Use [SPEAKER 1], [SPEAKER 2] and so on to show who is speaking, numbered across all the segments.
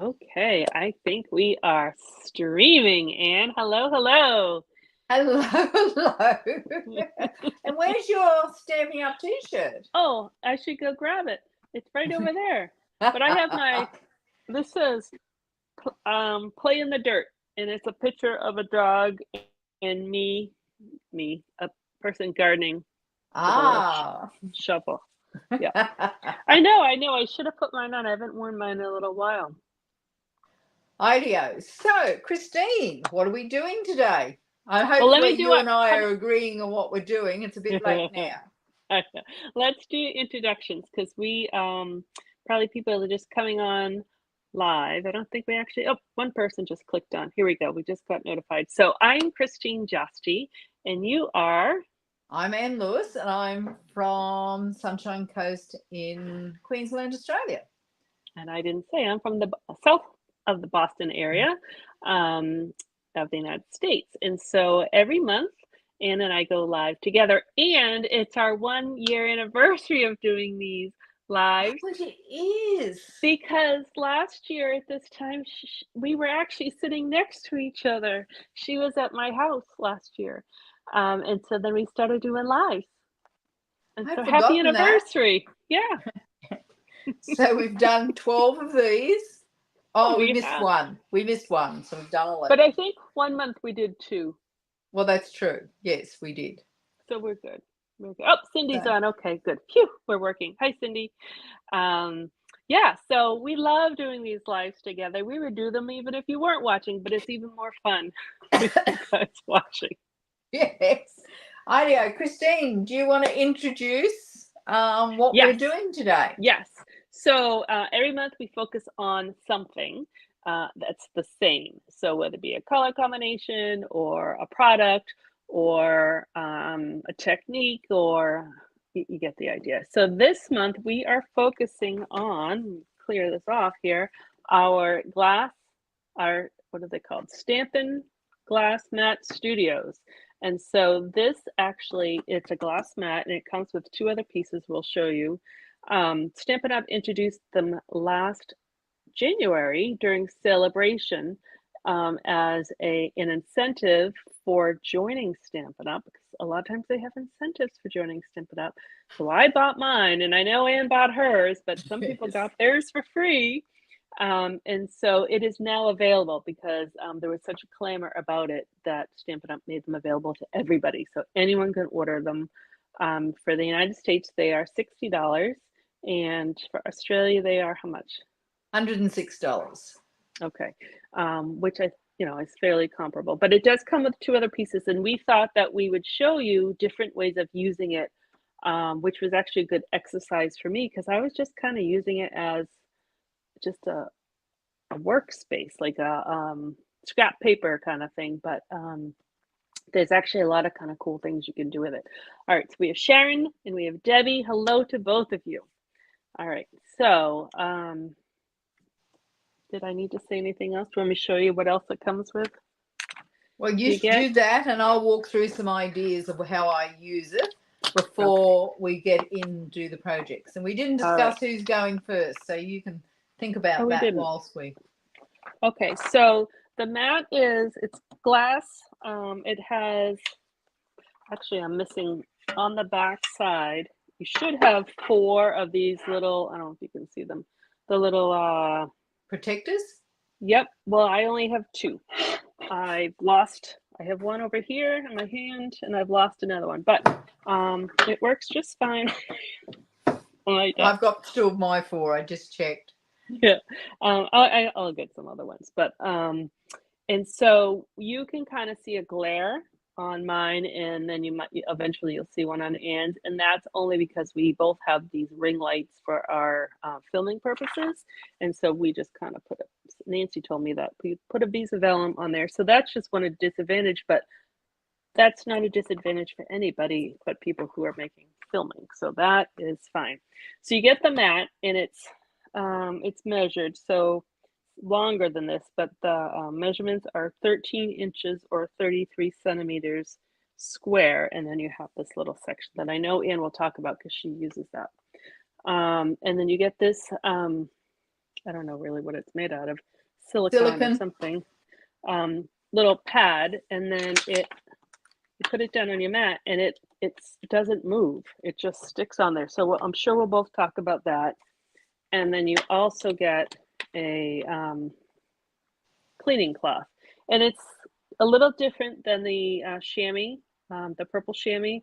[SPEAKER 1] Okay, I think we are streaming, Anne. Hello, hello.
[SPEAKER 2] Hello, hello. And where's your Stampin' Up t-shirt?
[SPEAKER 1] Oh, I should go grab it. It's right over there. But I have this says play in the dirt, and it's a picture of a dog and me, a person gardening with a little
[SPEAKER 2] Ah.
[SPEAKER 1] shovel. Yeah. I know. I should have put mine on. I haven't worn mine in a little while.
[SPEAKER 2] Ideo. So, Christine, what are we doing today?
[SPEAKER 1] Well, let me
[SPEAKER 2] Hopefully
[SPEAKER 1] do
[SPEAKER 2] you
[SPEAKER 1] it.
[SPEAKER 2] and I are agreeing on what we're doing. It's a bit late now.
[SPEAKER 1] Let's do introductions because we probably people are just coming on live. I don't think we actually. Oh, one person just clicked on. Here we go. We just got notified. So I'm Christine Josti, and you are.
[SPEAKER 2] I'm Anne Lewis, and I'm from Sunshine Coast in Queensland, Australia.
[SPEAKER 1] And I didn't say I'm from the south of the Boston area um, of the United States. And so every month, Anne and I go live together, and it's our 1 year anniversary of doing these lives.
[SPEAKER 2] Oh, it is.
[SPEAKER 1] Because last year at this time, we were actually sitting next to each other. She was at my house last year. And so then we started doing lives. And so
[SPEAKER 2] I've
[SPEAKER 1] happy
[SPEAKER 2] forgotten that.
[SPEAKER 1] anniversary. Yeah,
[SPEAKER 2] So we've done 12 of these. Oh, we
[SPEAKER 1] we
[SPEAKER 2] missed
[SPEAKER 1] have.
[SPEAKER 2] one. We missed one, so we've done
[SPEAKER 1] But I
[SPEAKER 2] 11.
[SPEAKER 1] think 1 month we did two.
[SPEAKER 2] Well, that's true. Yes, we did.
[SPEAKER 1] So we're good. We're good. Oh, Cindy's
[SPEAKER 2] So,
[SPEAKER 1] on. Okay, good. Phew, we're working. Hi, Cindy. Um, yeah, so we love doing these lives together. We would do them even if you weren't watching, but it's even more fun with you guys watching.
[SPEAKER 2] yes. Ideo, Christine, do you want to introduce what we're
[SPEAKER 1] Yes,
[SPEAKER 2] doing today?
[SPEAKER 1] yes. So every month we focus on something that's the same. So whether it be a color combination or a product or a technique, or you get the idea. So this month we are focusing on, clear this off here, our glass, our, what are they called? Stampin' Glass Mat Studios. And so this actually, it's a glass mat and it comes with two other pieces we'll show you. Stampin' Up! Introduced them last January during celebration as an incentive for joining Stampin' Up! Because a lot of times they have incentives for joining Stampin' Up! So I bought mine, and I know Anne bought hers, but some people
[SPEAKER 2] Yes.
[SPEAKER 1] got theirs for free. And so it is now available because there was such a clamor about it that Stampin' Up! Made them available to everybody. So anyone can order them. For the United States, they are $60. And for Australia, they are how much?
[SPEAKER 2] $106.
[SPEAKER 1] Okay. Which is fairly comparable, but it does come with two other pieces. And we thought that we would show you different ways of using it, which was actually a good exercise for me because I was just kind of using it as just a workspace, like a scrap paper kind of thing. But there's actually a lot of kind of cool things you can do with it. All right, so we have Sharon and we have Debbie. Hello to both of you. All right, so did I need to say anything else? Do you want me to show you what else it comes with?
[SPEAKER 2] Well, you
[SPEAKER 1] You get?
[SPEAKER 2] do that, and I'll walk through some ideas of how I use it
[SPEAKER 1] Okay.
[SPEAKER 2] before we get into the projects. And we didn't
[SPEAKER 1] All right.
[SPEAKER 2] discuss who's going first, so you can think
[SPEAKER 1] Oh,
[SPEAKER 2] about
[SPEAKER 1] we
[SPEAKER 2] that
[SPEAKER 1] didn't.
[SPEAKER 2] whilst we.
[SPEAKER 1] Okay, so the mat it's glass. It has, actually I'm missing on the back side. You should have four of these little, I don't know if you can see them, the little
[SPEAKER 2] Protectors?
[SPEAKER 1] yep. Well, I only have two. I have one over here in my hand, and I've lost another one, but it works just fine on my
[SPEAKER 2] I've
[SPEAKER 1] desk.
[SPEAKER 2] got two of my four. I just checked.
[SPEAKER 1] Yeah, I'll get some other ones, but and so you can kind of see a glare on mine, and then eventually you'll see one on Anne's, and that's only because we both have these ring lights for our filming purposes, and so we just kind of Nancy told me that we put a piece of vellum on there, so that's just one disadvantage, but that's not a disadvantage for anybody but people who are making filming, so that is fine. So you get the mat, and it's measured, so longer than this, but the measurements are 13 inches or 33 centimeters square, and then you have this little section that I know Anne will talk about because she uses that. And then you get this I don't know really what it's made out of, silicone or
[SPEAKER 2] Silicon.
[SPEAKER 1] something, little pad, and then you put it down on your mat, and it doesn't move. It just sticks on there. So I'm sure we'll both talk about that. And then you also get a cleaning cloth, and it's a little different than the chamois, the purple chamois.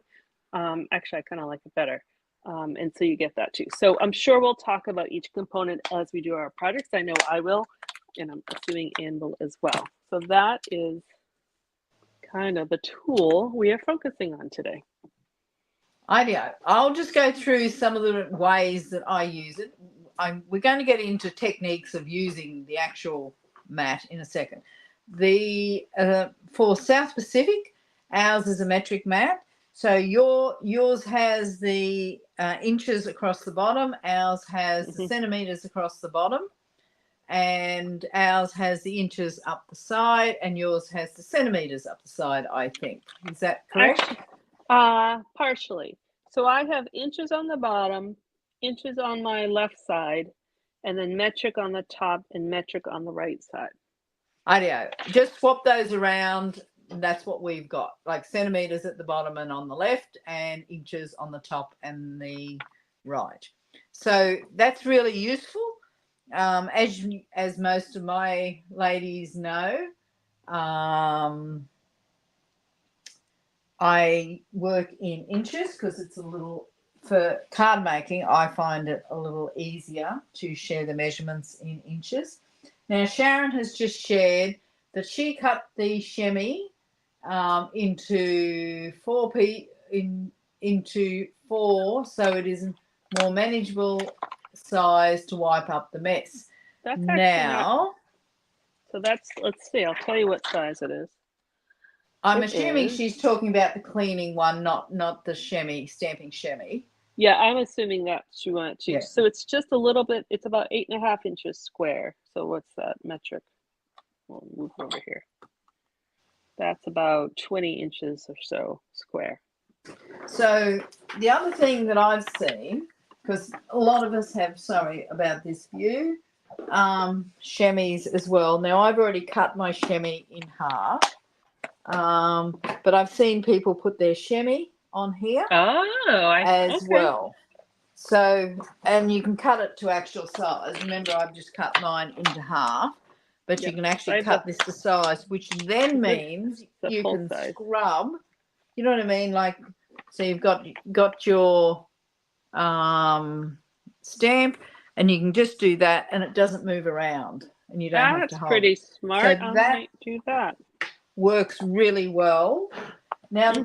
[SPEAKER 1] Actually, I kind of like it better. And so you get that too. So I'm sure we'll talk about each component as we do our projects. I know I will, and I'm assuming Ann will as well. So that is kind of the tool we are focusing on today.
[SPEAKER 2] Idea. I'll just go through some of the ways that I use it. We're going to get into techniques of using the actual mat in a second. For South Pacific, ours is a metric mat. So yours has the inches across the bottom. Ours has the centimeters across the bottom, and ours has the inches up the side, and yours has the centimeters up the side. I think, is that correct?
[SPEAKER 1] Actually, partially. So I have inches on the bottom, inches on my left side, and then metric on the top and metric on the right side.
[SPEAKER 2] Idea. Just swap those around. That's what we've got, like centimeters at the bottom and on the left, and inches on the top and the right. So that's really useful. As most of my ladies know, I work in inches because it's a little, for card making, I find it a little easier to share the measurements in inches. Now, Sharon has just shared that she cut the chamois into four, so it is more manageable size to wipe up the mess.
[SPEAKER 1] That's
[SPEAKER 2] now.
[SPEAKER 1] So let's see. I'll tell you what size it is.
[SPEAKER 2] I'm assuming she's talking about the cleaning one, not the chamois, stamping chamois.
[SPEAKER 1] Yeah, I'm assuming that she wanted to. Yeah. So it's just a little bit. It's about 8.5 inches square. So what's that metric? We'll move over here. That's about 20 inches or so square.
[SPEAKER 2] So the other thing that I've seen, because a lot of us have, sorry about this view, chamois as well. Now I've already cut my chamois in half, but I've seen people put their chamois on here as well. So, and you can cut it to actual size. Remember, I've just cut mine into half, but you can actually cut this to size, which then means you can scrub. You know what I mean? Like, so you've got your stamp, and you can just do that, and it doesn't move around, and you don't have to hold.
[SPEAKER 1] That's pretty smart. So I might do that.
[SPEAKER 2] Works really well. Now the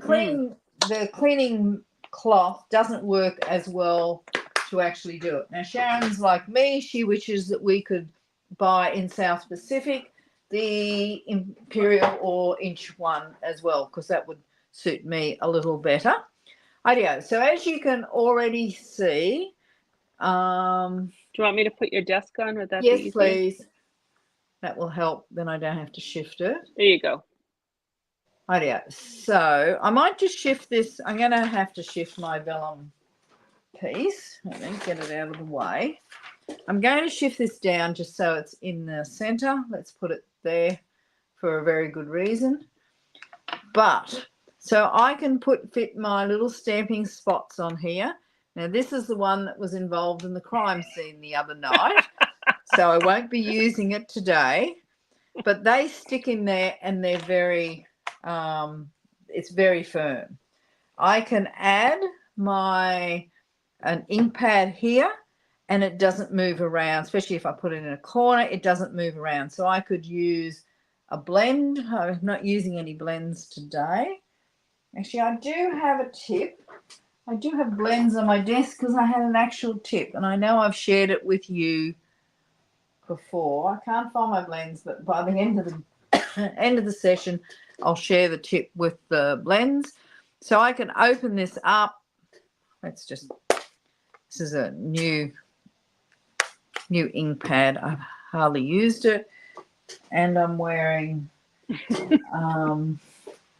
[SPEAKER 2] cleaning cloth doesn't work as well to actually do it. Now Sharon's like me; she wishes that we could buy in South Pacific the imperial or inch one as well, because that would suit me a little better. Idea. So as you can already see,
[SPEAKER 1] do you want me to put your desk on? Would that
[SPEAKER 2] be easier?
[SPEAKER 1] Yes,
[SPEAKER 2] please. That will help. Then I don't have to shift it.
[SPEAKER 1] There you go.
[SPEAKER 2] Idea. So I might just shift this. I'm going to have to shift my vellum piece. Let me get it out of the way. I'm going to shift this down just so it's in the center. Let's put it there for a very good reason. But so I can fit my little stamping spots on here. Now this is the one that was involved in the crime scene the other night. So I won't be using it today. But they stick in there, and they're very it's very firm. I can add an ink pad here, and it doesn't move around, especially if I put it in a corner, it doesn't move around. So I could use a blend. I'm not using any blends today. Actually, I do have a tip. I do have blends on my desk because I had an actual tip, and I know I've shared it with you before. I can't find my blends, but by the end of the session, I'll share the tip with the blends. So I can open this up. This is a new ink pad. I've hardly used it, and I'm wearing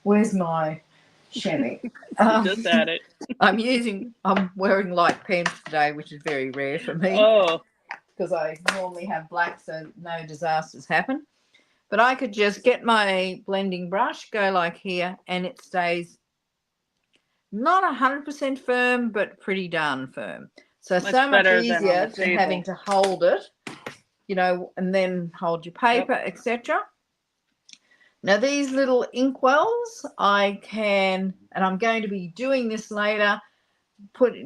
[SPEAKER 2] where's my chamois?
[SPEAKER 1] Just at it.
[SPEAKER 2] I'm wearing light pants today, which is very rare for me.
[SPEAKER 1] Oh,
[SPEAKER 2] because I normally have black so no disasters happen. But I could just get my blending brush, go like here, and it stays not 100% firm, but pretty darn firm. So
[SPEAKER 1] Much
[SPEAKER 2] much
[SPEAKER 1] better than on the
[SPEAKER 2] easier than having
[SPEAKER 1] table.
[SPEAKER 2] to hold it, and then hold your paper, etc. Now these little inkwells, I can, and I'm going to be doing this later,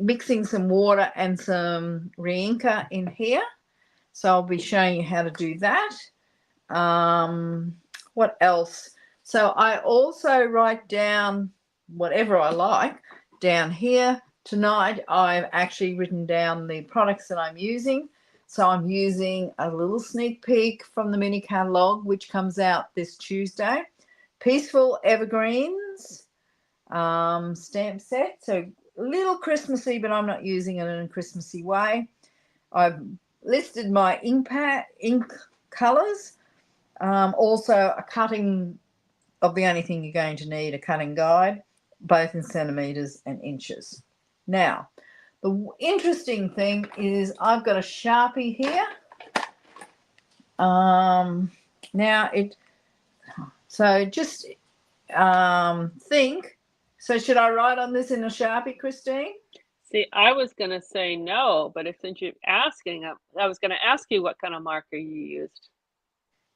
[SPEAKER 2] mixing some water and some re-inker in here. So I'll be showing you how to do that. What else? So I also write down whatever I like down here. Tonight I've actually written down the products that I'm using. So I'm using a little sneak peek from the mini catalogue, which comes out this Tuesday. Peaceful Evergreens stamp set. So a little Christmassy, but I'm not using it in a Christmassy way. I've listed my ink colours. Also a cutting of the only thing you're going to need, a cutting guide, both in centimetres and inches. Now, the interesting thing is I've got a Sharpie here. So just think, so should I write on this in a Sharpie, Christine?
[SPEAKER 1] See, I was going to say no, but since you're asking, I was going to ask you what kind of marker you used.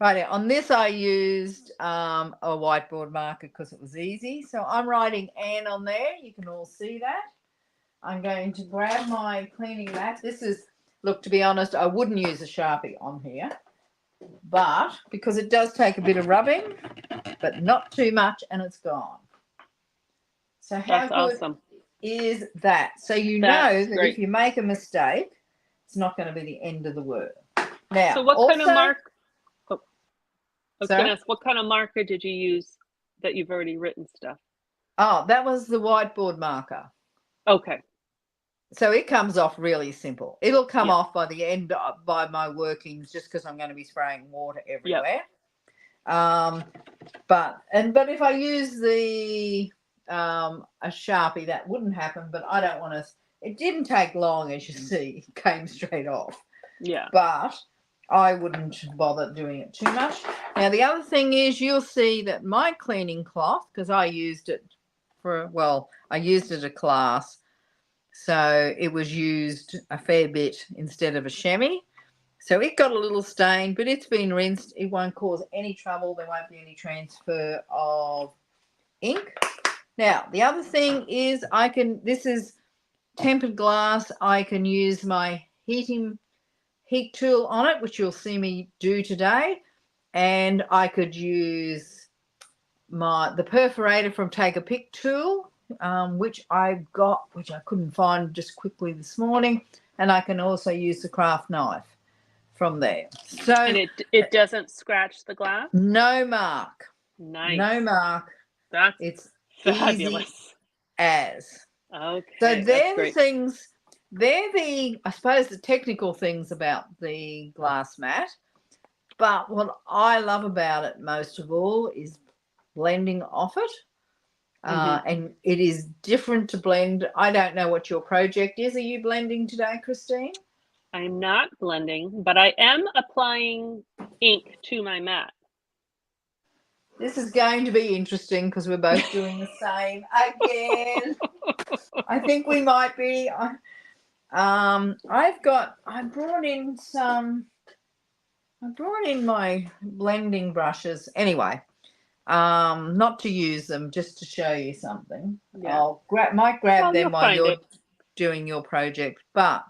[SPEAKER 2] Right, on this I used a whiteboard marker because it was easy. So I'm writing Anne on there. You can all see that. I'm going to grab my cleaning mat. This is, look, to be honest, I wouldn't use a Sharpie on here, but because it does take a bit of rubbing, but not too much, and it's gone. So how
[SPEAKER 1] That's
[SPEAKER 2] good
[SPEAKER 1] awesome.
[SPEAKER 2] is that? So you know that if you make a mistake, it's not going to be the end of the world. Now,
[SPEAKER 1] so what
[SPEAKER 2] also,
[SPEAKER 1] kind of mark? Oh, I was
[SPEAKER 2] sorry?
[SPEAKER 1] going to ask, what kind of marker did you use that you've already written stuff?
[SPEAKER 2] Oh, that was the whiteboard marker.
[SPEAKER 1] Okay.
[SPEAKER 2] So it comes off really simple. It'll come off by the end by my workings, just because I'm going to be spraying water everywhere. But if I use a Sharpie, that wouldn't happen. But I don't want to. It didn't take long, as you see. It came straight off.
[SPEAKER 1] Yeah.
[SPEAKER 2] But I wouldn't bother doing it too much. Now the other thing is, you'll see that my cleaning cloth, because I used it I used it at a class. So it was used a fair bit instead of a chamois. So it got a little stain, but it's been rinsed. It won't cause any trouble. There won't be any transfer of ink. Now, the other thing is this is tempered glass. I can use my heat tool on it, which you'll see me do today. And I could use the perforator from Take a Pick tool, which I've got, which I couldn't find just quickly this morning, and I can also use the craft knife from there. So,
[SPEAKER 1] and it doesn't scratch the glass?
[SPEAKER 2] No mark.
[SPEAKER 1] Nice.
[SPEAKER 2] No mark.
[SPEAKER 1] It's fabulous.
[SPEAKER 2] Easy as.
[SPEAKER 1] Okay.
[SPEAKER 2] So they're the things. They're I suppose, the technical things about the glass mat. But what I love about it most of all is blending off it. And it is different to blend. I don't know what your project is. Are you blending today, Christine?
[SPEAKER 1] I'm not blending, but I am applying ink to my mat.
[SPEAKER 2] This is going to be interesting because we're both doing the same again. I think we might be. I brought in my blending brushes. Anyway. Not to use them, just to show you something.
[SPEAKER 1] Yeah.
[SPEAKER 2] I'll might grab them while you're doing your project. But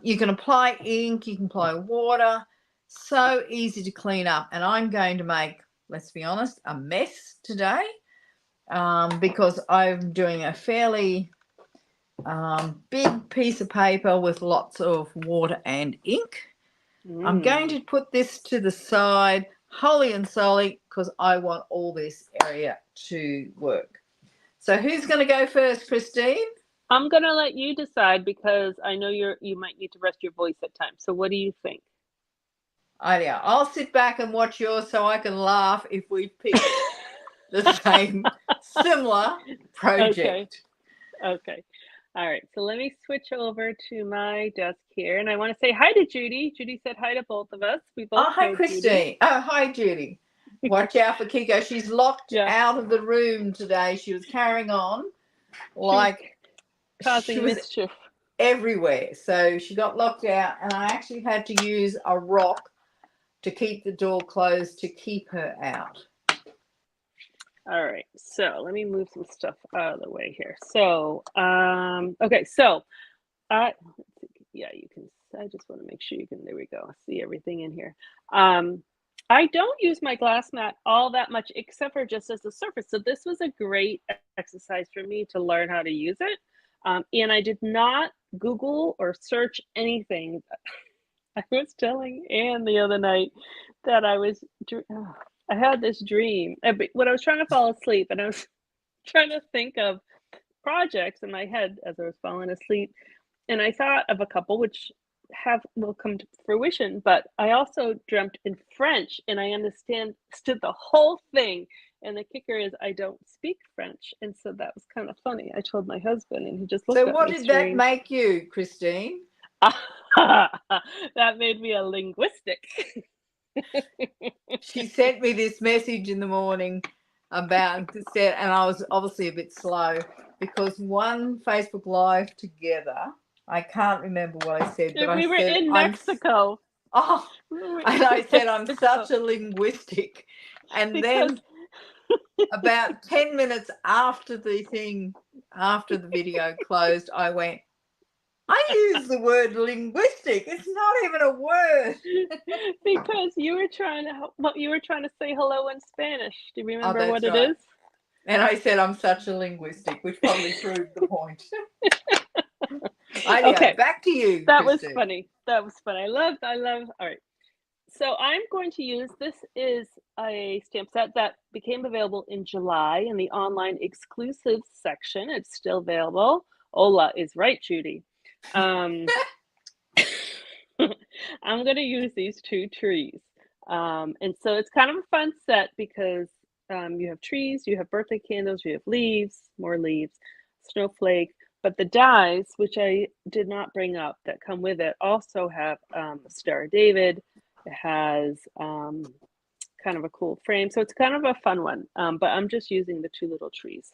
[SPEAKER 2] you can apply ink, you can apply water. So easy to clean up. And I'm going to make, let's be honest, a mess today because I'm doing a fairly big piece of paper with lots of water and ink. I'm going to put this to the side wholly and solely because I want all this area to work. So who's going to go first, Christine?
[SPEAKER 1] I'm going to let you decide because I know you might need to rest your voice at times. So what do you think?
[SPEAKER 2] Yeah, I'll sit back and watch yours so I can laugh if we pick the same similar project.
[SPEAKER 1] Okay. All right, so let me switch over to my desk here, and I want to say hi to Judy. Judy said hi to both of us. We both
[SPEAKER 2] Oh, hi,
[SPEAKER 1] know Judy.
[SPEAKER 2] Christine. Oh, hi, Judy. Watch out for Kiko. She's locked
[SPEAKER 1] Yeah,
[SPEAKER 2] out of the room today. She was carrying on
[SPEAKER 1] she was
[SPEAKER 2] like she
[SPEAKER 1] causing
[SPEAKER 2] was
[SPEAKER 1] mischief.
[SPEAKER 2] everywhere. So she got locked out, and I actually had to use a rock to keep the door closed to keep her out.
[SPEAKER 1] All right, so let me move some stuff out of the way here. So, okay, so yeah, you can. I just want to make sure you can. There we go. See everything in here. I don't use my glass mat all that much, except for just as a surface. So this was a great exercise for me to learn how to use it. And I did not Google or search anything. I was telling Anne the other night that I had this dream. When I was trying to fall asleep, and I was trying to think of projects in my head as I was falling asleep, and I thought of a couple which will come to fruition, but I also dreamt in French, and I understood the whole thing. And the kicker is I don't speak French, and so that was kind of funny. I told my husband, and he just looked
[SPEAKER 2] So,
[SPEAKER 1] at
[SPEAKER 2] what
[SPEAKER 1] me
[SPEAKER 2] did that
[SPEAKER 1] strange.
[SPEAKER 2] make you, Christine?
[SPEAKER 1] That made me a linguistic.
[SPEAKER 2] She sent me this message in the morning about said, and I was obviously a bit slow because one Facebook Live together. I can't remember what I said, but I
[SPEAKER 1] We were
[SPEAKER 2] said
[SPEAKER 1] in Mexico.
[SPEAKER 2] oh,
[SPEAKER 1] We were
[SPEAKER 2] and
[SPEAKER 1] in
[SPEAKER 2] I said I'm
[SPEAKER 1] Mexico
[SPEAKER 2] such a linguistic, and
[SPEAKER 1] because
[SPEAKER 2] then about 10 minutes after after the video closed, I went. I use the word linguistic. It's not even a word.
[SPEAKER 1] because you were trying to say hello in Spanish. Do you
[SPEAKER 2] Oh,
[SPEAKER 1] remember what
[SPEAKER 2] that's
[SPEAKER 1] it
[SPEAKER 2] right.
[SPEAKER 1] is?
[SPEAKER 2] And I said I'm such a linguistic, which probably proved the point. Idea.
[SPEAKER 1] Okay,
[SPEAKER 2] Back to you,
[SPEAKER 1] that was
[SPEAKER 2] Christine.
[SPEAKER 1] funny. That was fun. I love. All right. So I'm going to use this is a stamp set that became available in July in the online exclusive section. It's still available. Ola is right, Judy. Um, I'm going to use these two trees. And so it's kind of a fun set because you have trees, you have birthday candles, you have leaves, more leaves, snowflake. But the dies, which I did not bring up, that come with it, also have a Star of David. It has kind of a cool frame. So it's kind of a fun one. But I'm just using the two little trees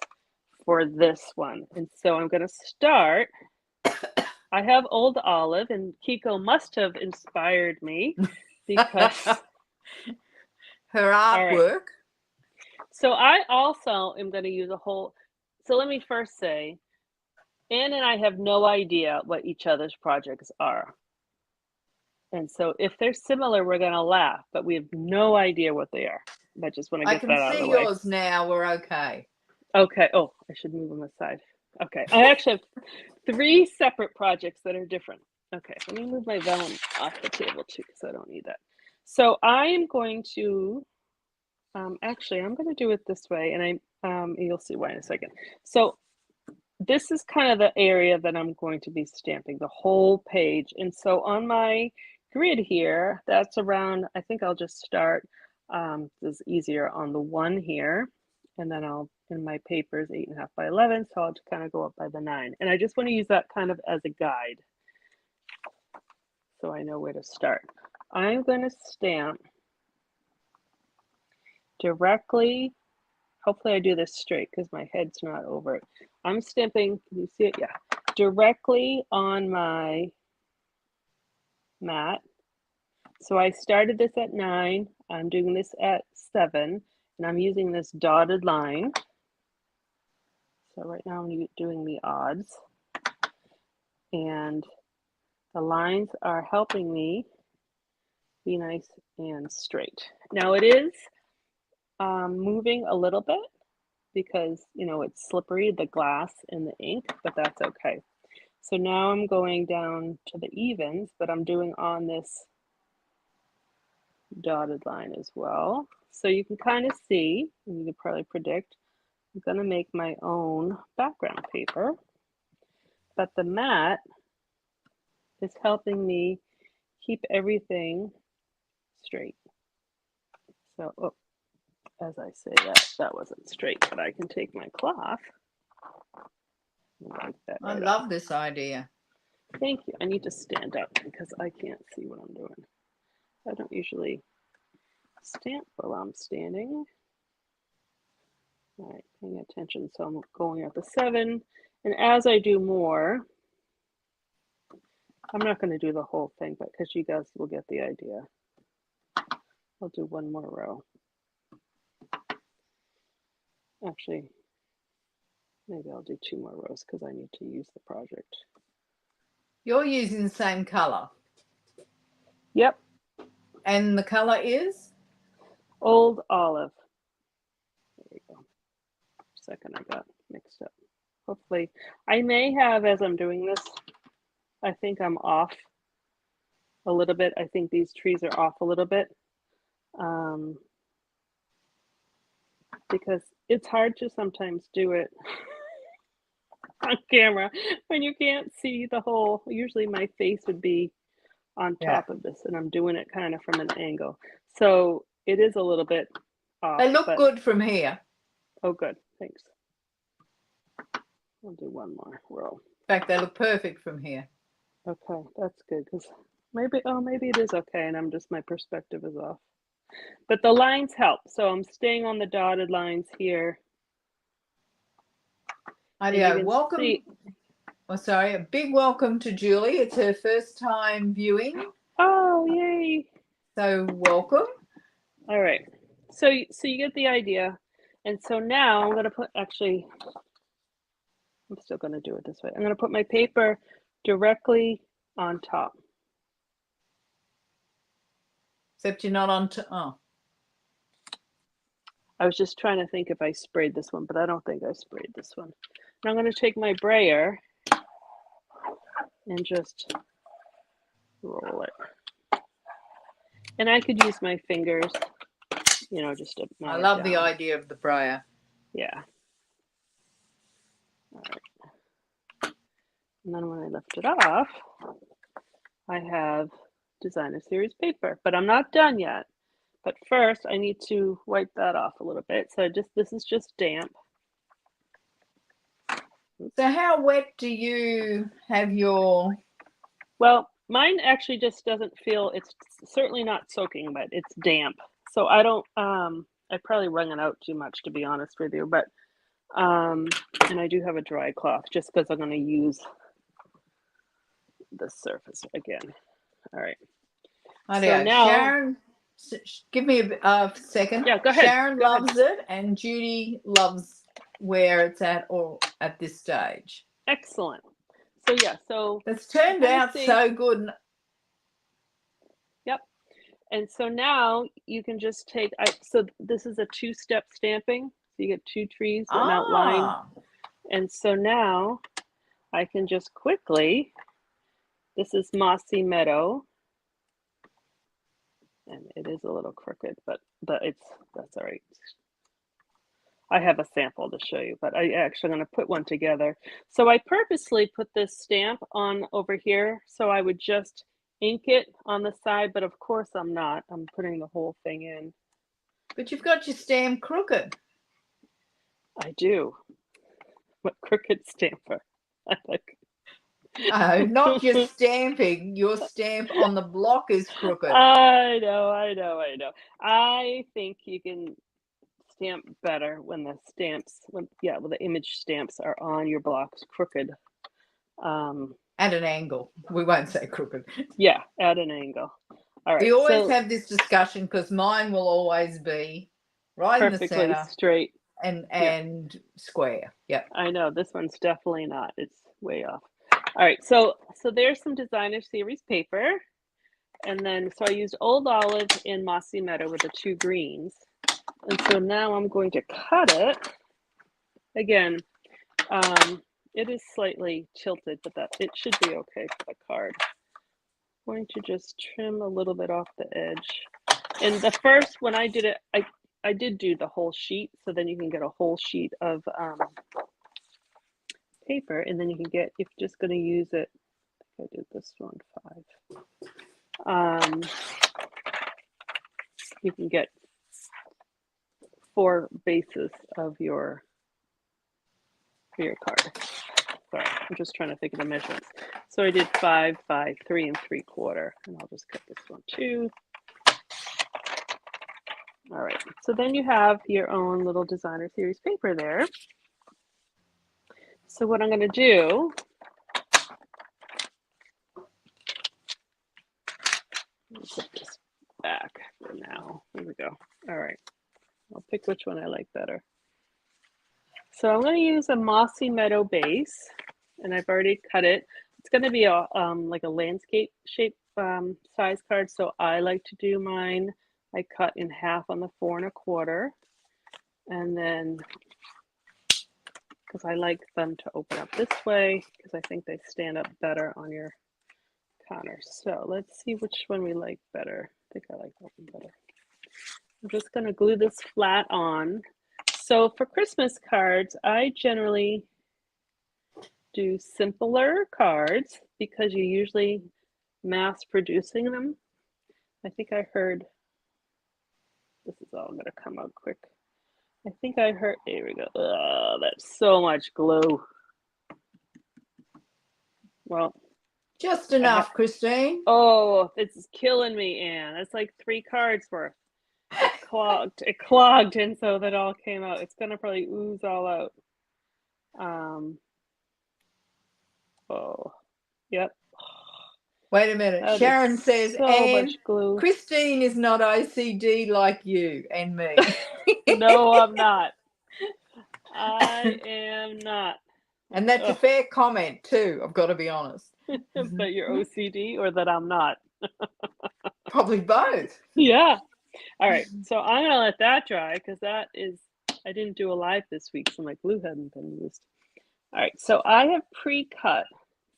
[SPEAKER 1] for this one. And so I'm going to start. I have Old Olive, and Kiko must have inspired me because,
[SPEAKER 2] Her
[SPEAKER 1] all right.
[SPEAKER 2] artwork.
[SPEAKER 1] So I also am going to use a whole. So let me first say, Anne and I have no idea what each other's projects are. And so if they're similar, we're going to laugh, but we have no idea what they are. I just want to
[SPEAKER 2] I
[SPEAKER 1] get
[SPEAKER 2] can
[SPEAKER 1] that out of the
[SPEAKER 2] see
[SPEAKER 1] way.
[SPEAKER 2] yours now. We're okay.
[SPEAKER 1] Okay. Oh, I should move them aside. Okay. I actually have 3 separate projects that are different. Okay. Let me move my vellum off the table too, because I don't need that. So I am going to, actually, I'm going to do it this way, and you'll see why in a second. So this is kind of the area that I'm going to be stamping the whole page. And so on my grid here, that's around, I think I'll just start, this is easier on the 1 here. And then in my paper is 8.5 by 11. So I'll just kind of go up by the 9. And I just want to use that kind of as a guide, so I know where to start. I'm going to stamp directly. Hopefully I do this straight because my head's not over it. I'm stamping, can you see it? Yeah, directly on my mat. So I started this at 9, I'm doing this at 7, and I'm using this dotted line. So right now I'm doing the odds, and the lines are helping me be nice and straight. Now it is moving a little bit because, you know, it's slippery, the glass and the ink, but that's okay. So now I'm going down to the evens, but I'm doing on this dotted line as well. So you can kind of see, and you can probably predict, I'm going to make my own background paper, but the mat is helping me keep everything straight. So, oh, as I say that, that wasn't straight, but I can take my cloth Like that
[SPEAKER 2] I
[SPEAKER 1] right
[SPEAKER 2] love
[SPEAKER 1] off.
[SPEAKER 2] this idea.
[SPEAKER 1] Thank you. I need to stand up because I can't see what I'm doing. I don't usually stamp while I'm standing. All right, paying attention. So I'm going at the 7. And as I do more, I'm not going to do the whole thing, but because you guys will get the idea. I'll do one more row. Actually, maybe I'll do 2 more rows because I need to use the project.
[SPEAKER 2] You're using the same color.
[SPEAKER 1] Yep.
[SPEAKER 2] And the color is?
[SPEAKER 1] Old olive. There we go. Second, I got mixed up. Hopefully, I may have, as I'm doing this, I think I'm off a little bit. I think these trees are off a little bit. Because it's hard to sometimes do it on camera when you can't see the whole. Usually my face would be on top of this, and I'm doing it kind of from an angle. So it is a little bit off.
[SPEAKER 2] They look good from here.
[SPEAKER 1] Oh, good. Thanks. I'll do one more row.
[SPEAKER 2] In fact, they look perfect from here.
[SPEAKER 1] Okay, that's good because maybe it is okay, and I'm just my perspective is off. But the lines help, so I'm staying on the dotted lines here.
[SPEAKER 2] Welcome. Oh, sorry, a big welcome to Julie. It's her first time viewing.
[SPEAKER 1] Oh, yay!
[SPEAKER 2] So welcome.
[SPEAKER 1] All right. So you get the idea, and so now I'm gonna put. Actually, I'm still gonna do it this way. I'm gonna put my paper directly on top.
[SPEAKER 2] Except you're not on. Oh.
[SPEAKER 1] I was just trying to think if I sprayed this one, but I don't think I sprayed this one. And I'm going to take my brayer and just roll it. And I could use my fingers, just to
[SPEAKER 2] I love the idea of the brayer.
[SPEAKER 1] Yeah. All right. And then when I lift it off, I have designer series paper, but I'm not done yet. But first, I need to wipe that off a little bit. So this is just damp.
[SPEAKER 2] So how wet do you have your?
[SPEAKER 1] Well, mine actually just doesn't feel, it's certainly not soaking wet. It's damp. So I don't, I probably wrung it out too much, to be honest with you. But, and I do have a dry cloth just because I'm going to use the surface again. All right.
[SPEAKER 2] So now, Sharon, give me a second.
[SPEAKER 1] Yeah, go ahead.
[SPEAKER 2] Sharon loves it, and Judy loves where it's at or at this stage.
[SPEAKER 1] Excellent. So yeah, so
[SPEAKER 2] it's turned out so good.
[SPEAKER 1] Yep. And so now you can just take. So this is a 2-step stamping. So you get 2 trees, an outline, and so now I can just quickly. This is Mossy Meadow. And it is a little crooked, but that's all right. I have a sample to show you, but I actually going to put one together. So I purposely put this stamp on over here, so I would just ink it on the side, but of course I'm not. I'm putting the whole thing in.
[SPEAKER 2] But you've got your stamp crooked.
[SPEAKER 1] I do. What crooked stamper? I like.
[SPEAKER 2] Not your stamping. Your stamp on the block is crooked.
[SPEAKER 1] I know. I think you can stamp better when the stamps, when the image stamps are on your blocks crooked.
[SPEAKER 2] At an angle. We won't say crooked.
[SPEAKER 1] Yeah, at an angle. All right.
[SPEAKER 2] We always have this discussion because mine will always be right in the center,
[SPEAKER 1] straight
[SPEAKER 2] and square. Yeah.
[SPEAKER 1] I know this one's definitely not. It's way off. All right, so there's some designer series paper, and then so I used Old Olive in Mossy Meadow with the 2 greens, and so now I'm going to cut it. Again, it is slightly tilted, but it should be okay for the card. I'm going to just trim a little bit off the edge. And the first, when I did it, I did do the whole sheet, so then you can get a whole sheet of paper, and then you can get, if you're just going to use it, I did this one 5. You can get 4 bases of your card. Sorry, I'm just trying to think of the measurements. So I did 5 by 3 3/4, and I'll just cut this one too. All right, so then you have your own little designer series paper there. So what I'm going to do, let me put this back for now. Here we go. All right, I'll pick which one I like better. So I'm going to use a mossy meadow base, and I've already cut it. It's going to be a like a landscape shape size card, so I like to do mine. I cut in half on the 4 1/4, and then because I like them to open up this way because I think they stand up better on your counter. So let's see which one we like better. I think I like that one better. I'm just going to glue this flat on. So for Christmas cards, I generally do simpler cards because you're usually mass producing them. I think I heard, this is all going to come out quick. I think I heard, here we go. Oh, that's so much glue. Well,
[SPEAKER 2] just enough, Christine.
[SPEAKER 1] Oh, it's killing me, Anne. It's like 3 cards worth. It clogged, and so that all came out. It's gonna probably ooze all out. Oh, yep.
[SPEAKER 2] Wait a minute.
[SPEAKER 1] That
[SPEAKER 2] Sharon says,
[SPEAKER 1] so
[SPEAKER 2] and
[SPEAKER 1] much glue.
[SPEAKER 2] Christine is not OCD like you and me.
[SPEAKER 1] No, I'm not. I am not.
[SPEAKER 2] And that's a fair comment too, I've got to be honest.
[SPEAKER 1] But you're OCD or that I'm not?
[SPEAKER 2] Probably both.
[SPEAKER 1] Yeah. All right. So I'm going to let that dry because that is, I didn't do a live this week, so my glue hadn't been used. All right. So I have pre-cut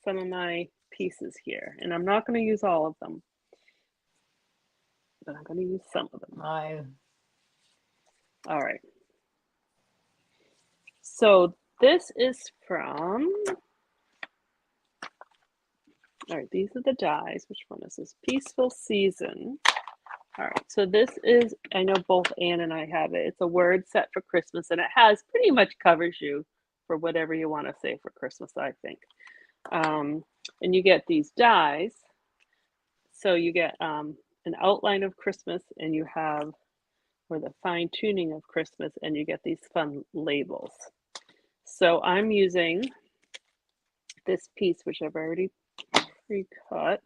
[SPEAKER 1] some of my pieces here, and I'm not going to use all of them, but I'm going to use some of them. All right. So this is from, all right, these are the dies. Which one is this? Peaceful Season. All right, so this is, I know both Anne and I have it. It's a word set for Christmas, and it has pretty much covers you for whatever you want to say for Christmas, I think. And you get these dies. So you get an outline of Christmas, and you have, or the fine tuning of Christmas, and you get these fun labels. So I'm using this piece, which I've already pre-cut.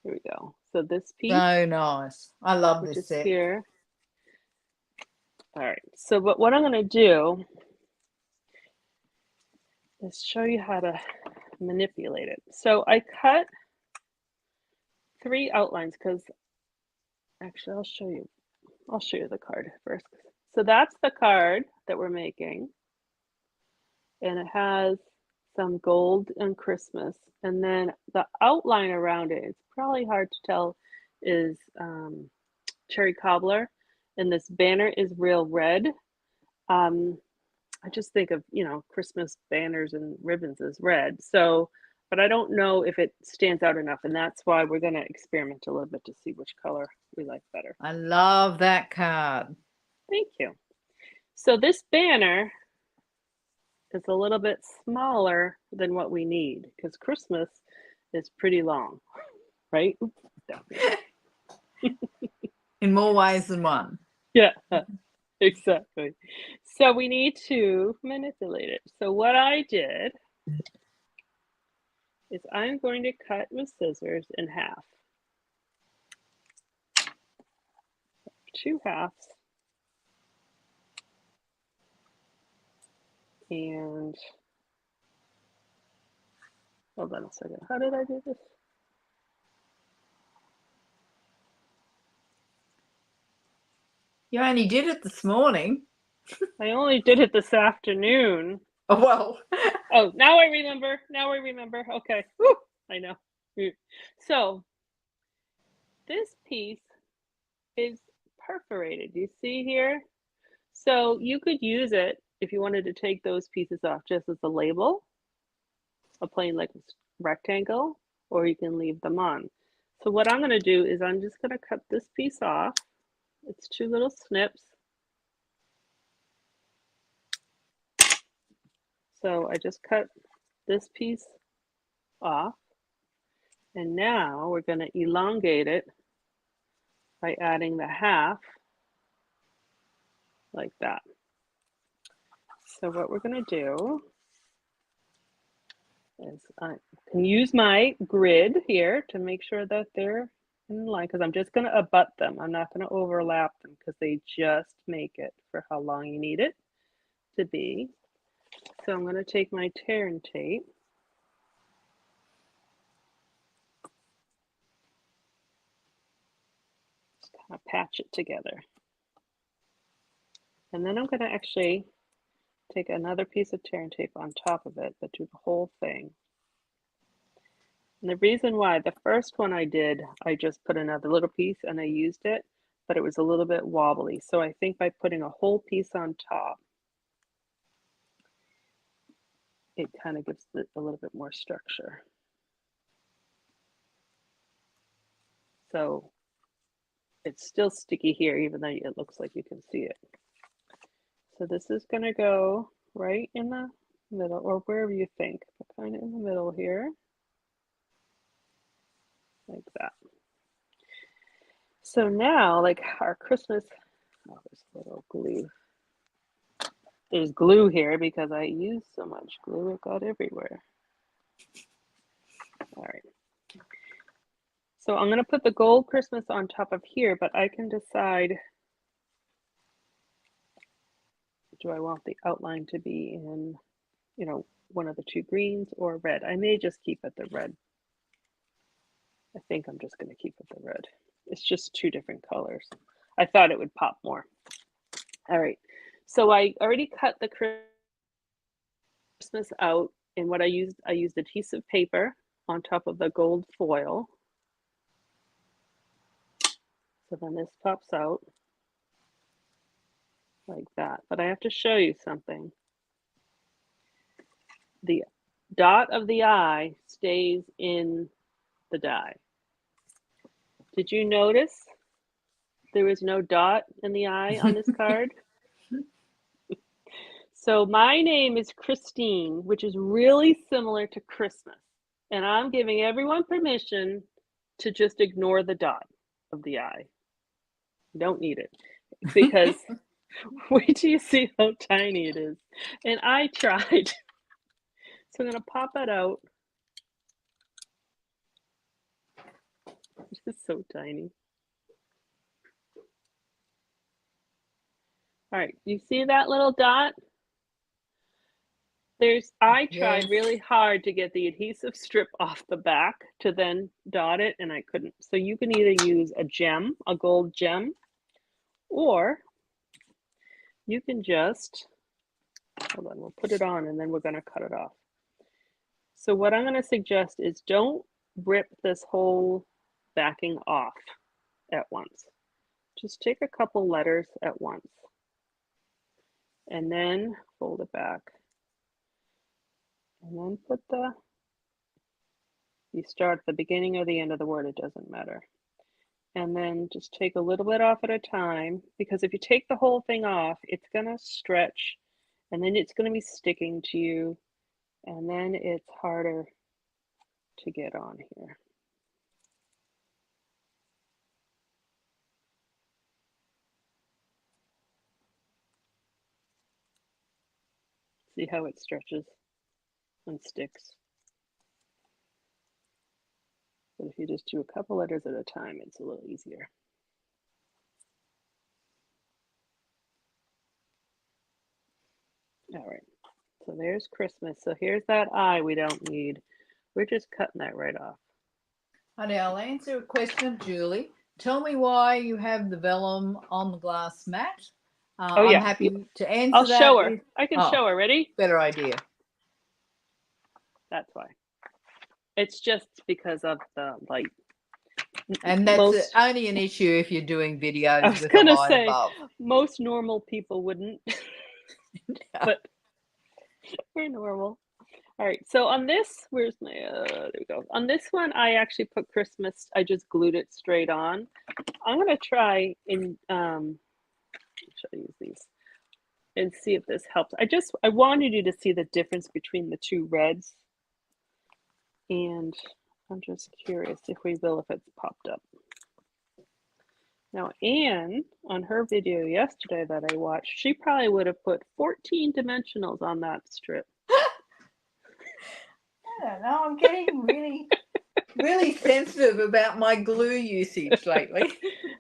[SPEAKER 1] Here we go. So this piece.
[SPEAKER 2] So nice. I love
[SPEAKER 1] this
[SPEAKER 2] set.
[SPEAKER 1] Here. All right. So what I'm going to do is show you how to manipulate it. So I cut 3 outlines because actually I'll show you the card first. So that's the card that we're making, and it has some gold and Christmas, and then the outline around it, it's probably hard to tell, is cherry cobbler, and this banner is real red. I just think of, Christmas banners and ribbons as red. So, but I don't know if it stands out enough, and that's why we're going to experiment a little bit to see which color we like better.
[SPEAKER 2] I love that card.
[SPEAKER 1] Thank you. So this banner is a little bit smaller than what we need because Christmas is pretty long, right?
[SPEAKER 2] In more ways than one.
[SPEAKER 1] Yeah, exactly. So we need to manipulate it. So what I did is I'm going to cut with scissors in half. 2 halves. And hold on a second. How did I do this?
[SPEAKER 2] You only did it this morning.
[SPEAKER 1] I only did it this afternoon.
[SPEAKER 2] Oh, well.
[SPEAKER 1] Oh, now I remember. Okay. Woo, I know. So this piece is perforated. You see here? So you could use it if you wanted to take those pieces off just as a label, a plain like rectangle, or you can leave them on. So what I'm going to do is I'm just going to cut this piece off. It's 2 little snips. So I just cut this piece off. And now we're going to elongate it by adding the half like that. So what we're going to do is I can use my grid here to make sure that they're in line, because I'm just going to abut them. I'm not going to overlap them because they just make it for how long you need it to be. So I'm going to take my tear and tape. Just kind of patch it together. And then I'm going to actually take another piece of tear and tape on top of it, but do the whole thing. And the reason why, the first one I did, I just put another little piece and I used it, but it was a little bit wobbly. So I think by putting a whole piece on top, it kind of gives it a little bit more structure. So it's still sticky here, even though it looks like you can see it. So this is going to go right in the middle, or wherever you think, but kind of in the middle here. Like that. So now, like our Christmas, oh, there's a little glue. There's glue here because I used so much glue, it got everywhere. All right. So I'm going to put the gold Christmas on top of here, but I can decide, do I want the outline to be in, you know, one of the two greens or red? I may just keep it the red. I think I'm just going to keep it the red. It's just two different colors. I thought it would pop more. All right. So I already cut the Christmas out, and what I used adhesive paper on top of the gold foil. So then this pops out like that. But I have to show you something. The dot of the eye stays in the die. Did you notice there was no dot in the eye on this card? So my name is Christine, which is really similar to Christmas. And I'm giving everyone permission to just ignore the dot of the eye. You don't need it, because wait till you see how tiny it is. And I tried. So I'm going to pop it out. It's just so tiny. All right, you see that little dot? I tried really hard to get the adhesive strip off the back to then dot it, and I couldn't. So you can either use a gem, a gold gem, or you can just, hold on, we'll put it on and then we're going to cut it off. So what I'm going to suggest is don't rip this whole backing off at once. Just take a couple letters at once and then fold it back. And then put you start at the beginning or the end of the word, it doesn't matter. And then just take a little bit off at a time, because if you take the whole thing off, it's gonna stretch and then it's gonna be sticking to you, and then it's harder to get on here. See how it stretches and sticks? But if you just do a couple letters at a time, it's a little easier. All right, so there's Christmas. So here's that eye we don't need. We're just cutting that right off.
[SPEAKER 2] Honey, I'll answer a question of Julie. Tell me why you have the vellum on the glass mat.
[SPEAKER 1] Oh, yeah.
[SPEAKER 2] I'm happy to answer
[SPEAKER 1] I'll
[SPEAKER 2] that.
[SPEAKER 1] show her. I can show her. Ready?
[SPEAKER 2] Better idea.
[SPEAKER 1] That's why. It's just because of the light.
[SPEAKER 2] And that's only an issue if you're doing videos.
[SPEAKER 1] I was
[SPEAKER 2] with
[SPEAKER 1] going
[SPEAKER 2] a
[SPEAKER 1] to
[SPEAKER 2] light
[SPEAKER 1] say,
[SPEAKER 2] above.
[SPEAKER 1] most normal people wouldn't. But we're normal. All right, so on this, where's my, there we go. On this one, I actually put Christmas, I just glued it straight on. I'm gonna try in, should I use these? And see if this helps. I wanted you to see the difference between the two reds. And I'm just curious if we will, if it's popped up. Now, Anne, on her video yesterday that I watched, she probably would have put 14 dimensionals on that strip.
[SPEAKER 2] I don't know. I'm getting really sensitive about my glue usage lately.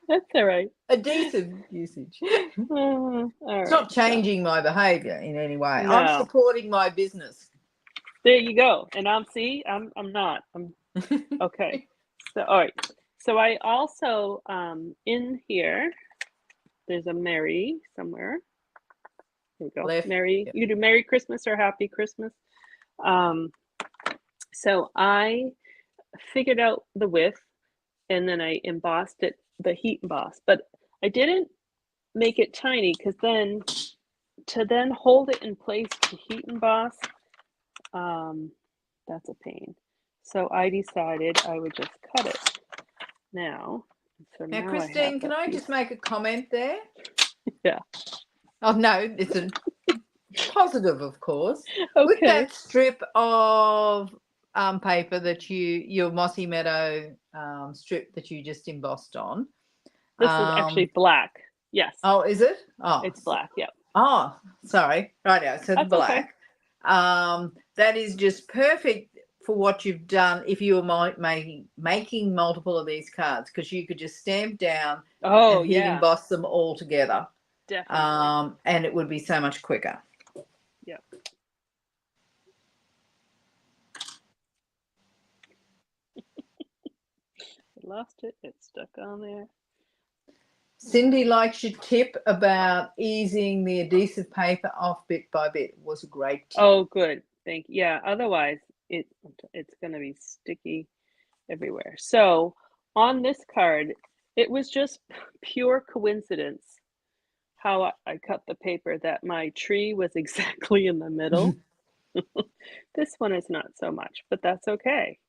[SPEAKER 1] That's all right.
[SPEAKER 2] Adhesive usage.
[SPEAKER 1] All right,
[SPEAKER 2] It's not changing my behavior in any way.
[SPEAKER 1] No.
[SPEAKER 2] I'm supporting my business.
[SPEAKER 1] There you go. And I'm not. I'm okay. So all right. So I also in here there's a Merry somewhere. There you go.
[SPEAKER 2] Left.
[SPEAKER 1] Merry.
[SPEAKER 2] Yep.
[SPEAKER 1] You do Merry Christmas or Happy Christmas. So I figured out the width and then I embossed it, the heat emboss, but I didn't make it tiny because then to hold it in place to heat emboss, that's a pain. So I decided I would just cut it now. So
[SPEAKER 2] Now,
[SPEAKER 1] now
[SPEAKER 2] Christine, can I just make a comment there?
[SPEAKER 1] Yeah.
[SPEAKER 2] Oh, no, it's a positive, of course.
[SPEAKER 1] Okay.
[SPEAKER 2] With that strip of paper that your Mossy Meadow strip that you just embossed on.
[SPEAKER 1] This is actually black. Yes.
[SPEAKER 2] Oh, is it? Oh,
[SPEAKER 1] it's black. Yep.
[SPEAKER 2] Oh, sorry. Right now, so the black.
[SPEAKER 1] Okay.
[SPEAKER 2] That is just perfect for what you've done if you were making multiple of these cards, because you could just stamp down and heat emboss them all together.
[SPEAKER 1] Definitely.
[SPEAKER 2] And it would be so much quicker.
[SPEAKER 1] Yep. I lost it. It's stuck on there.
[SPEAKER 2] Cindy likes your tip about easing the adhesive paper off bit by bit. It was a great tip.
[SPEAKER 1] Oh, good. Thank you. Yeah, otherwise it's going to be sticky everywhere. So on this card, it was just pure coincidence how I cut the paper that my tree was exactly in the middle. This one is not so much, but that's okay.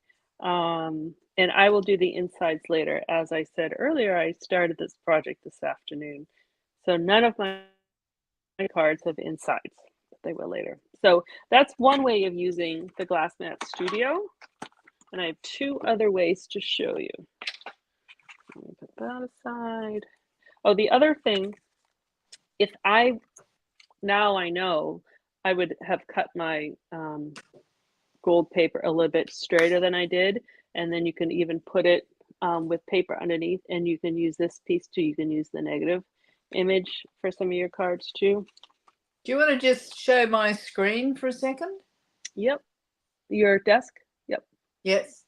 [SPEAKER 1] And I will do the insides later. As I said earlier, I started this project this afternoon. So none of my cards have insides, but they will later. So that's one way of using the Glass Mat Studio. And I have two other ways to show you. Let me put that aside. Oh, the other thing, now I know, I would have cut my gold paper a little bit straighter than I did. And then you can even put it with paper underneath, and you can use this piece too. You can use the negative image for some of your cards too.
[SPEAKER 2] Do you want to just show my screen for a second?
[SPEAKER 1] Yep. Your desk? Yep.
[SPEAKER 2] Yes.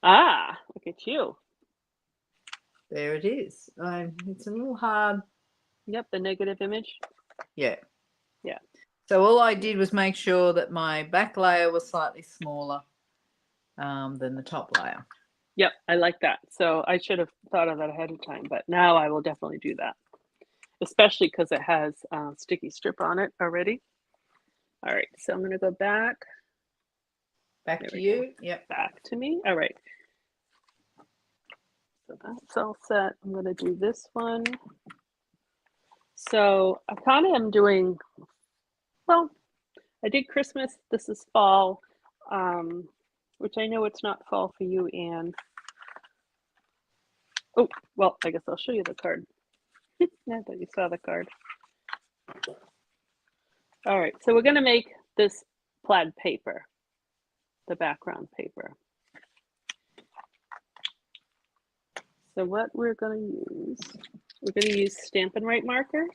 [SPEAKER 1] Ah, look at you.
[SPEAKER 2] There it is. It's a little hard.
[SPEAKER 1] Yep, the negative image.
[SPEAKER 2] Yeah.
[SPEAKER 1] Yeah.
[SPEAKER 2] So all I did was make sure that my back layer was slightly smaller than the top layer.
[SPEAKER 1] Yep, I like that. So I should have thought of that ahead of time, but now I will definitely do that, especially because it has sticky strip on it already. All right, so I'm going to go back.
[SPEAKER 2] Back to you. Yep.
[SPEAKER 1] Back to me. All right. So that's all set. I'm going to do this one. So I kind of am doing, well, I did Christmas. This is fall, which I know it's not fall for you, Anne. Oh, well, I guess I'll show you the card. I thought you saw the card. All right, so we're going to make this plaid paper, the background paper. So what we're going to use Stampin' Up markers.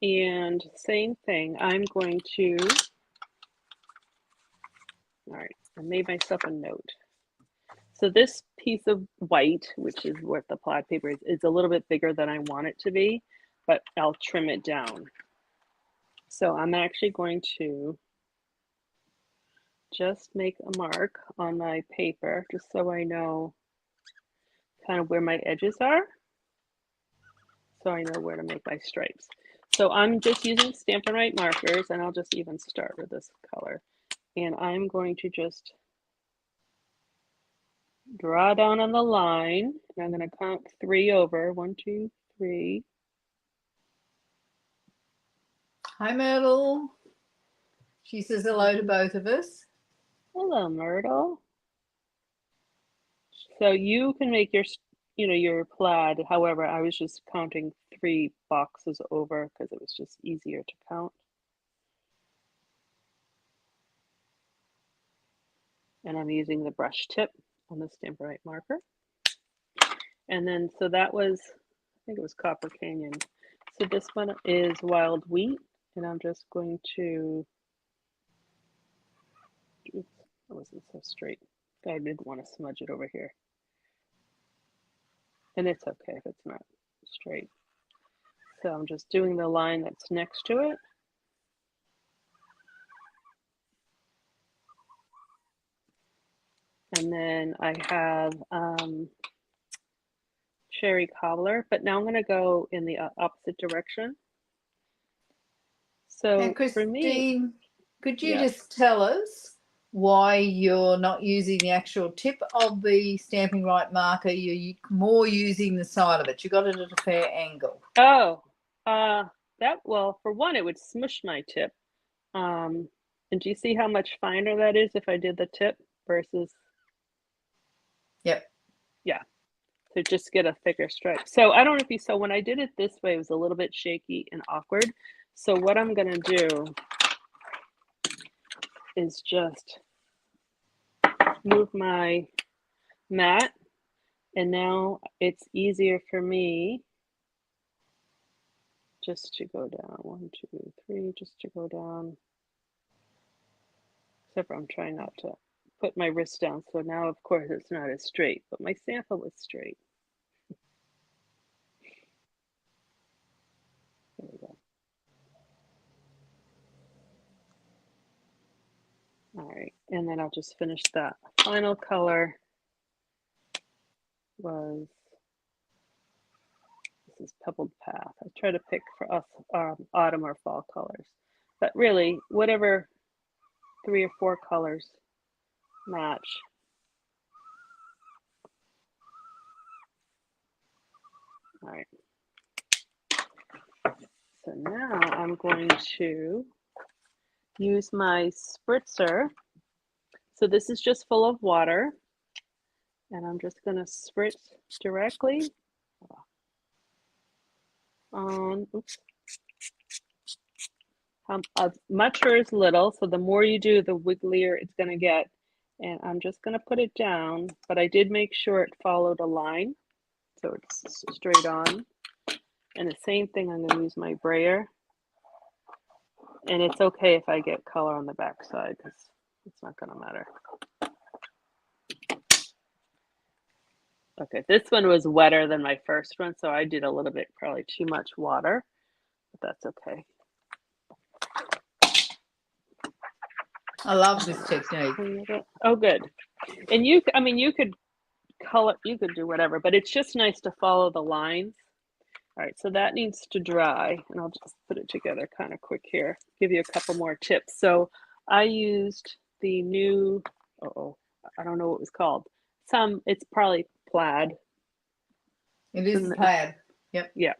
[SPEAKER 1] And same thing, I'm going to, all right, I made myself a note. So this piece of white, which is what the plaid paper is a little bit bigger than I want it to be, but I'll trim it down. So I'm actually going to just make a mark on my paper, just so I know kind of where my edges are, so I know where to make my stripes. So I'm just using Stampin' Up markers, and I'll just even start with this color. And I'm going to just draw down on the line, and I'm going to count 3 over. 1, 2, 3.
[SPEAKER 2] Hi, Myrtle. She says hello to both of us.
[SPEAKER 1] Hello, Myrtle. So you can make your, your plaid. However, I was just counting 3 boxes over because it was just easier to count. And I'm using the brush tip on the Stampin' Up marker. And then, so that was, I think it was Copper Canyon. So this one is Wild Wheat, and I'm just going to, oops, that wasn't so straight. I didn't want to smudge it over here. And it's okay if it's not straight. So I'm just doing the line that's next to it. And then I have cherry cobbler, but now I'm going to go in the opposite direction. So
[SPEAKER 2] And
[SPEAKER 1] for me,
[SPEAKER 2] Christine, could you
[SPEAKER 1] yeah.
[SPEAKER 2] just tell us why you're not using the actual tip of the Stampin' Right marker? You're more using the side of it. You got it at a fair angle.
[SPEAKER 1] Oh, well, for one, it would smush my tip. And do you see how much finer that is if I did the tip versus?
[SPEAKER 2] Yep.
[SPEAKER 1] Yeah. So just get a thicker stripe. So I don't know if you saw when I did it this way, it was a little bit shaky and awkward. So what I'm going to do is just move my mat, and now it's easier for me just to go down 1, 2, 3, just to go down. Except for I'm trying not to put my wrist down. So now, of course, it's not as straight, but my sample was straight. There we go. All right, and then I'll just finish that. Final color was, this is Pebbled Path. I try to pick for us autumn or fall colors, but really whatever 3 or 4 colors match. All right. So now I'm going to use my spritzer. So this is just full of water, and I'm just going to spritz directly on, oops, much or as little. So the more you do, the wigglier it's going to get. And I'm just going to put it down, but I did make sure it followed a line. So it's straight on. And the same thing, I'm going to use my brayer. And it's okay if I get color on the back side because it's not going to matter. Okay, this one was wetter than my first one, so I did a little bit, probably too much water, but that's okay.
[SPEAKER 2] I love this technique.
[SPEAKER 1] Oh, good. And you could color, you could do whatever, but it's just nice to follow the lines. All right, so that needs to dry, and I'll just put it together kind of quick here, give you a couple more tips. So I used the new, I don't know what it was called. It's probably plaid.
[SPEAKER 2] It is plaid. Yep.
[SPEAKER 1] Yeah,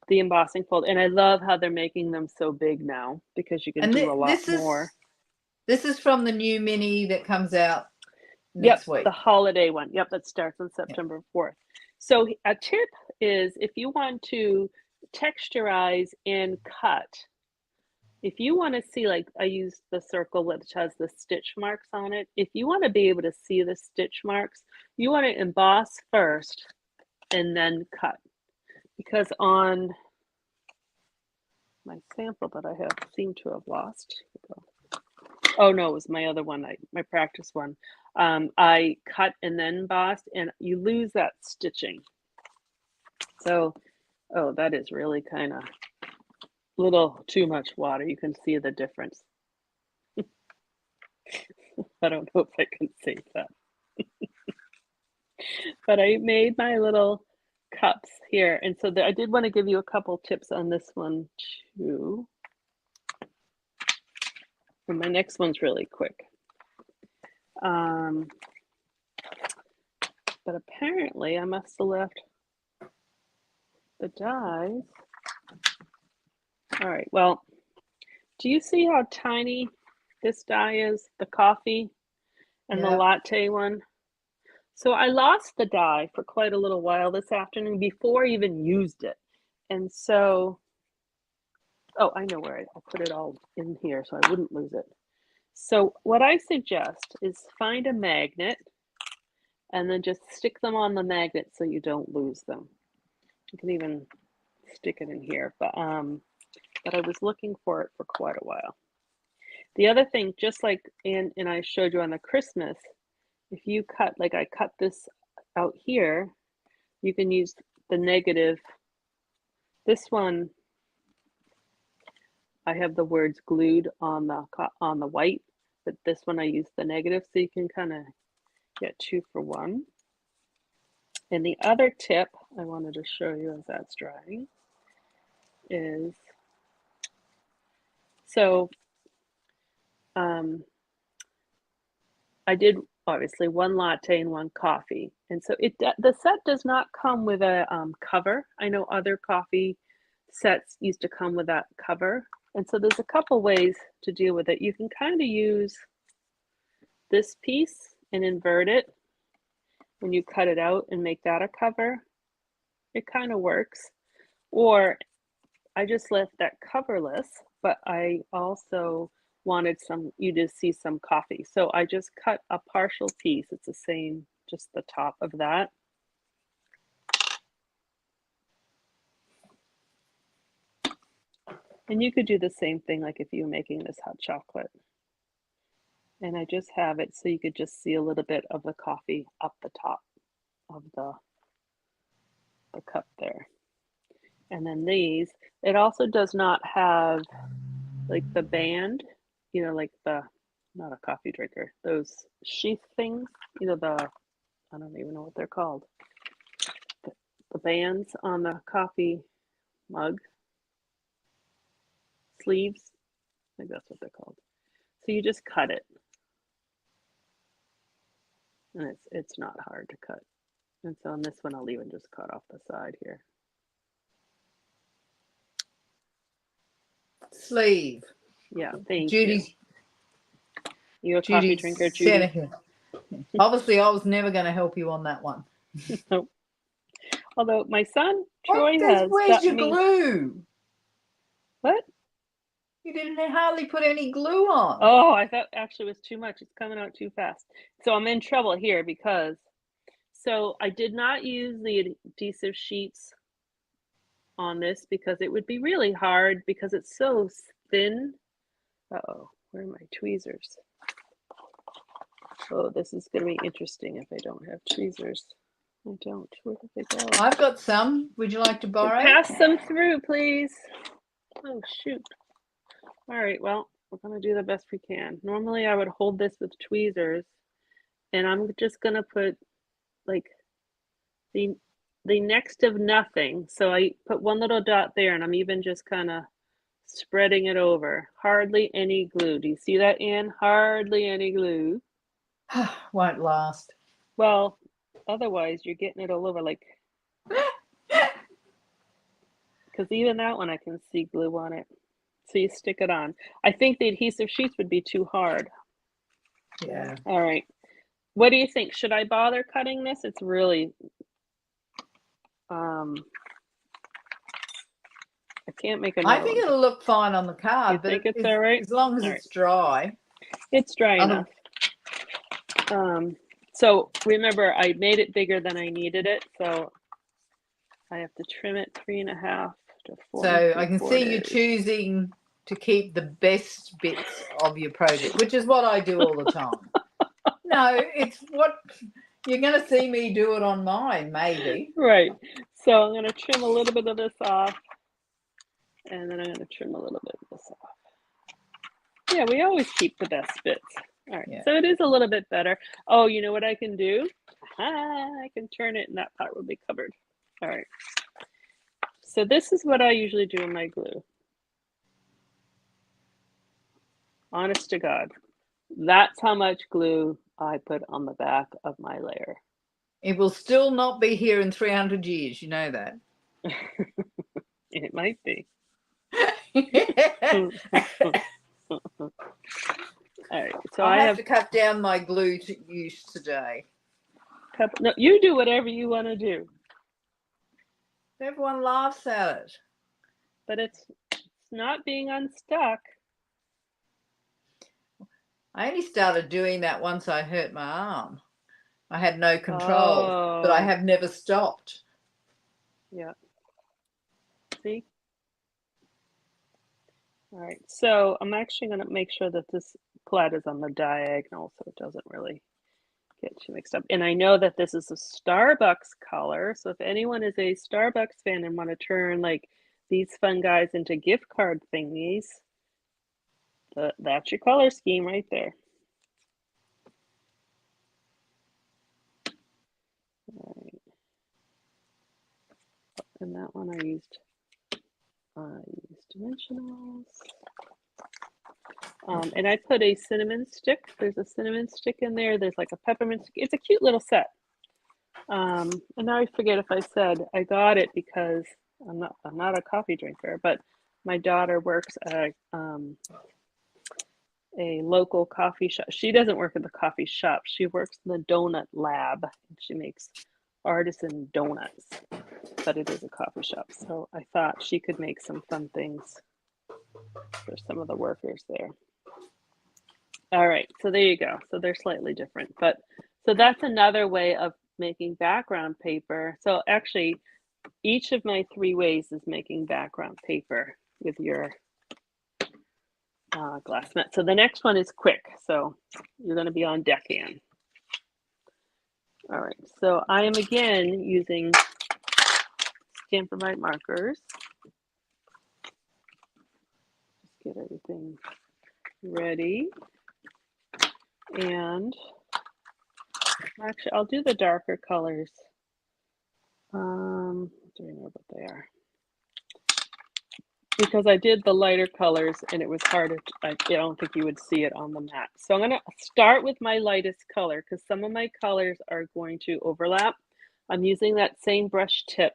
[SPEAKER 1] the embossing fold. And I love how they're making them so big now because you can do a lot more.
[SPEAKER 2] This is from the new mini that comes out next week.
[SPEAKER 1] The holiday one. Yep, that starts on September 4th. So a tip is if you want to texturize and cut, if you want to see, like I use the circle which has the stitch marks on it. If you want to be able to see the stitch marks, you want to emboss first and then cut. Because on my sample that I have seemed to have lost. Oh no, it was my other one, my practice one. I cut and then embossed, and you lose that stitching. So, oh, that is really kind of little too much water. You can see the difference. I don't know if I can save that. But I made my little cups here. And so I did want to give you a couple tips on this one too. And my next one's really quick. But apparently I must have left the dies. All right, well, do you see how tiny this die is, the coffee? And the
[SPEAKER 2] Yeah.
[SPEAKER 1] latte one. So I lost the die for quite a little while this afternoon before I even used it. And so, oh, I know where I put it all in here so I wouldn't lose it. So what I suggest is find a magnet and then just stick them on the magnet so you don't lose them. You can even stick it in here, but I was looking for it for quite a while. The other thing, just like Ann and I showed you on the Christmas, if you cut, like I cut this out here, you can use the negative. This one, I have the words glued on the white, but this one I use the negative, so you can kind of get 2 for 1. And the other tip I wanted to show you as that's drying is, so I did obviously 1 latte and 1 coffee, and so the set does not come with a cover. I know other coffee sets used to come with that cover, and so there's a couple ways to deal with it. You can kind of use this piece and invert it when you cut it out and make that a cover. It kind of works. Or I just left that coverless, but I also wanted you to see some coffee. So I just cut a partial piece. It's the same, just the top of that. And you could do the same thing like if you were making this hot chocolate. And I just have it so you could just see a little bit of the coffee up the top of the cup there. And then these, it also does not have like the band, you know, like not a coffee drinker, those sheath things, you know, I don't even know what they're called. The bands on the coffee mug, sleeves, I think that's what they're called. So you just cut it. And it's not hard to cut. And so on this one, I'll even just cut off the side here.
[SPEAKER 2] Sleeve.
[SPEAKER 1] Yeah, thank
[SPEAKER 2] Judy's,
[SPEAKER 1] you. You a coffee drinker, Judy?
[SPEAKER 2] Obviously, I was never going to help you on that one.
[SPEAKER 1] Nope. Although my son Troy
[SPEAKER 2] Where's your glue?
[SPEAKER 1] What?
[SPEAKER 2] You didn't hardly put any glue on.
[SPEAKER 1] Oh, I thought actually it was too much. It's coming out too fast. So I'm in trouble here because, so I did not use the adhesive sheets on this because it would be really hard because it's so thin. Uh-oh, where are my tweezers? Oh, this is going to be interesting if I don't have tweezers. I don't. Where did they go?
[SPEAKER 2] I've got some. Would you like to borrow?
[SPEAKER 1] Pass them through, please. Oh, shoot. All right, well, we're going to do the best we can. Normally, I would hold this with tweezers, and I'm just going to put, like, the next of nothing. So I put one little dot there, and I'm even just kind of spreading it over. Hardly any glue. Do you see that, Anne? Hardly any glue.
[SPEAKER 2] Won't last.
[SPEAKER 1] Well, otherwise you're getting it all over, like, because even that one I can see glue on it. So you stick it on. I think the adhesive sheets would be too hard.
[SPEAKER 2] Yeah.
[SPEAKER 1] All right. What do you think? Should I bother cutting this? It's really, I can't make a note.
[SPEAKER 2] I think it'll look fine on the card.
[SPEAKER 1] You think it's all right?
[SPEAKER 2] As long as it's dry.
[SPEAKER 1] It's dry enough. So remember, I made it bigger than I needed it, so I have to trim it 3.5 to 4.
[SPEAKER 2] So I can see you choosing to keep the best bits of your project, which is what I do all the time. No, it's what you're going to see me do it on mine, maybe.
[SPEAKER 1] Right. So I'm going to trim a little bit of this off, and then I'm going to trim a little bit of this off. Yeah, we always keep the best bits. All right, yeah. So it is a little bit better. Oh, you know what I can do? I can turn it and that part will be covered. All right. So this is what I usually do in my glue. Honest to God, that's how much glue I put on the back of my layer.
[SPEAKER 2] It will still not be here in 300 years, you know that.
[SPEAKER 1] It might be. All right. So
[SPEAKER 2] I
[SPEAKER 1] I
[SPEAKER 2] have
[SPEAKER 1] have
[SPEAKER 2] to cut down my glue to use today.
[SPEAKER 1] no, you do whatever you want to do,
[SPEAKER 2] Everyone laughs at it.
[SPEAKER 1] but it's not being unstuck.
[SPEAKER 2] I only started doing that once I hurt my arm. I had no control, but I
[SPEAKER 1] Oh,
[SPEAKER 2] have never stopped.
[SPEAKER 1] yeah. See? All right. So I'm actually going to make sure that this plaid is on the diagonal so it doesn't really get too mixed up. And I know that this is a Starbucks color. So if anyone is a Starbucks fan and want to turn like these fun guys into gift card thingies, that's your color scheme right there. All right. And that one I used dimensionals. And I put a cinnamon stick. There's a cinnamon stick in there. There's like a peppermint stick. It's a cute little set. And now I forget if I said I got it because I'm not a coffee drinker, but my daughter works at a local coffee shop. She doesn't work at the coffee shop. She works in the donut lab. She makes artisan donuts, but it is a coffee shop. So I thought she could make some fun things for some of the workers there. All right, so there you go. So they're slightly different, but so that's another way of making background paper. So actually, each of my 3 ways is making background paper with your glass mat. So the next one is quick. So you're going to be on deck, Ann. All right, so I am again using Stampin' Up markers. Just get everything ready. And actually, I'll do the darker colors. I don't know what they are. Because I did the lighter colors and it was harder. I don't think you would see it on the mat. So I'm going to start with my lightest color because some of my colors are going to overlap. I'm using that same brush tip.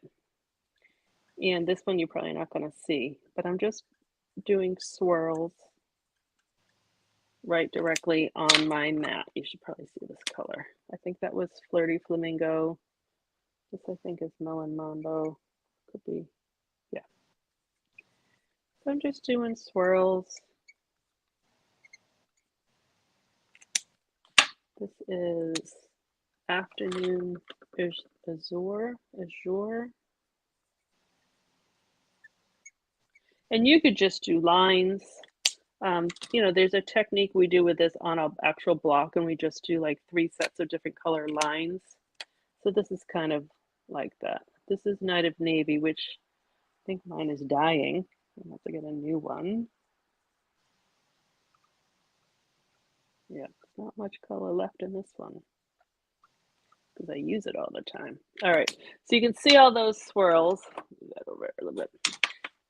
[SPEAKER 1] And this one you're probably not going to see, but I'm just doing swirls right directly on my mat. You should probably see this color. I think that was Flirty Flamingo. This I think is Melon Mambo. Could be, yeah. So I'm just doing swirls. This is Afternoon Azure. And you could just do lines. You know, there's a technique we do with this on an actual block, and we just do like 3 sets of different color lines. So this is kind of like that. This is Night of Navy, which I think mine is dying. I have to get a new one. Yeah, there's not much color left in this one because I use it all the time. All right, so you can see all those swirls. Move that over a little bit.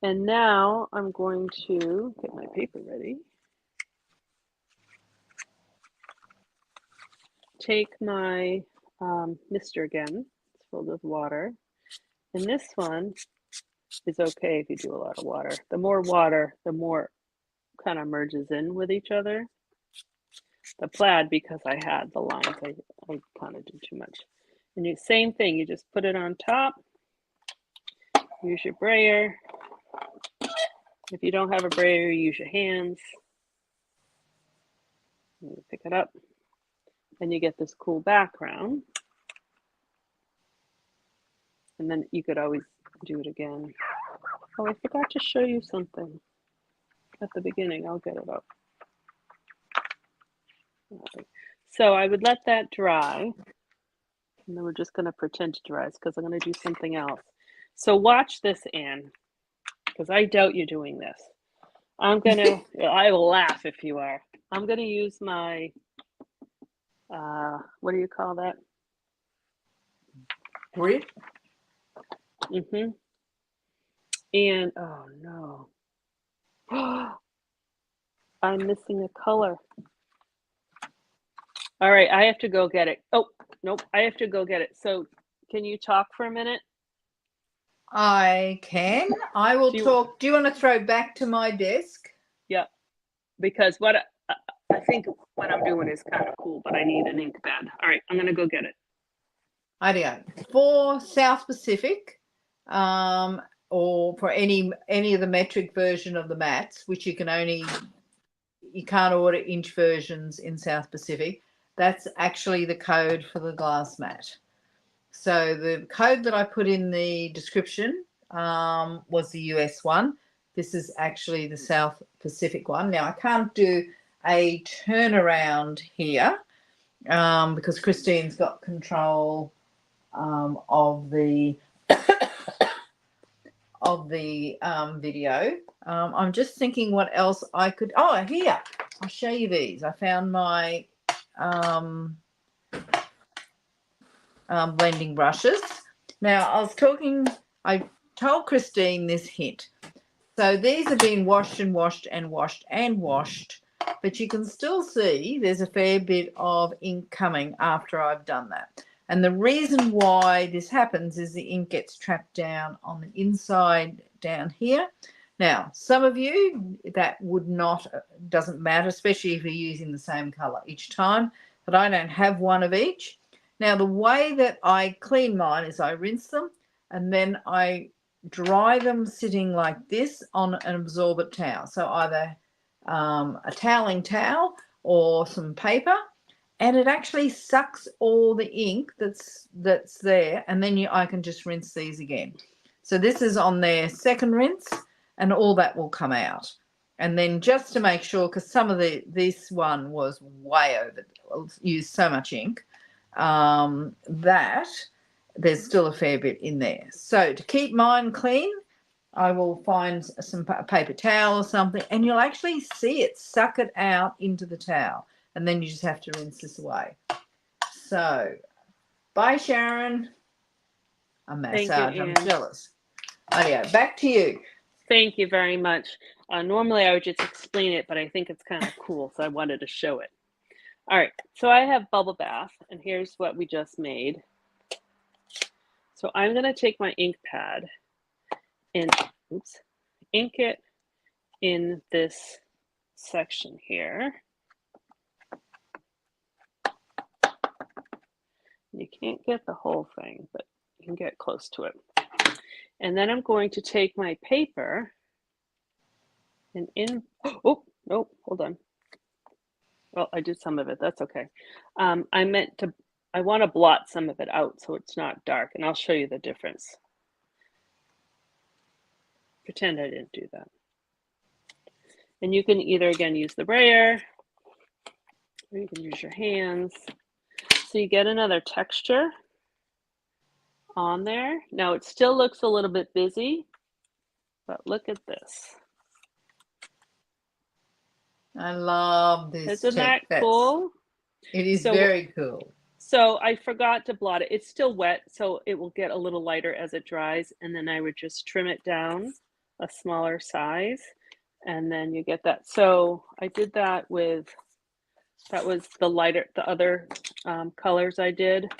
[SPEAKER 1] And now I'm going to get my paper ready. Take my mister again. It's filled with water. And this one is okay if you do a lot of water. The more water, the more kind of merges in with each other. The plaid, because I had the lines, I kind of did too much. And you same thing, you just put it on top. Use your brayer. If you don't have a brayer, use your hands. You pick it up, and you get this cool background. And then you could always do it again. Oh, I forgot to show you something at the beginning. I'll get it up. Right. So I would let that dry. And then we're just going to pretend to dry because I'm going to do something else. So watch this, Anne, because I doubt you're doing this. I'm going to, I will laugh if you are. I'm going to use my, what do you call that?
[SPEAKER 2] Grid?
[SPEAKER 1] Mm-hmm. And, oh no. I'm missing a color. All right, I have to go get it. Oh, nope, I have to go get it. So can you talk for a minute?
[SPEAKER 2] I can. I will talk. Do you want to throw back to my desk?
[SPEAKER 1] Yep. Because what I think what I'm doing is kind of cool, but I need an ink pad. All right, I'm gonna go get it.
[SPEAKER 2] Idea for South Pacific, or for any of the metric version of the mats, which you can't order inch versions in South Pacific. That's actually the code for the glass mat. So the code that I put in the description was the US one. This is actually the South Pacific one. Now I can't do a turnaround here because Christine's got control of the video. I'm just thinking what else I could. Oh, here, I'll show you these. I found my blending brushes. Now I told Christine this hint. So these have been washed and washed and washed and washed, but you can still see there's a fair bit of ink coming after I've done that. And the reason why this happens is the ink gets trapped down on the inside down here. Now, some of you, that doesn't matter, especially if you're using the same color each time, but I don't have one of each. Now, the way that I clean mine is I rinse them and then I dry them sitting like this on an absorbent towel. So either a toweling towel or some paper, and it actually sucks all the ink that's there, and then I can just rinse these again. So this is on their second rinse, and all that will come out. And then just to make sure, because some of this one was way over, used so much ink, that there's still a fair bit in there. So to keep mine clean, I will find some paper towel or something, and you'll actually see it suck it out into the towel. And then you just have to rinse this away. So, bye, Sharon. A massage. I'm jealous. Oh, yeah. Back to you.
[SPEAKER 1] Thank you very much. Normally, I would just explain it, but I think it's kind of cool, so I wanted to show it. All right. So I have bubble bath, and here's what we just made. So I'm going to take my ink pad and ink it in this section here. You can't get the whole thing, but you can get close to it. And then I'm going to take my paper and oh, no, hold on. Well, I did some of it. That's okay. I want to blot some of it out so it's not dark, and I'll show you the difference. Pretend I didn't do that. And you can either, again, use the brayer, or you can use your hands. So you get another texture on there. Now it still looks a little bit busy, but look at this.
[SPEAKER 2] I love this.
[SPEAKER 1] Isn't that cool?
[SPEAKER 2] It is very cool.
[SPEAKER 1] So I forgot to blot it. It's still wet, so it will get a little lighter as it dries, and then I would just trim it down a smaller size, and then you get that. So I did that with, that was the other colors I did.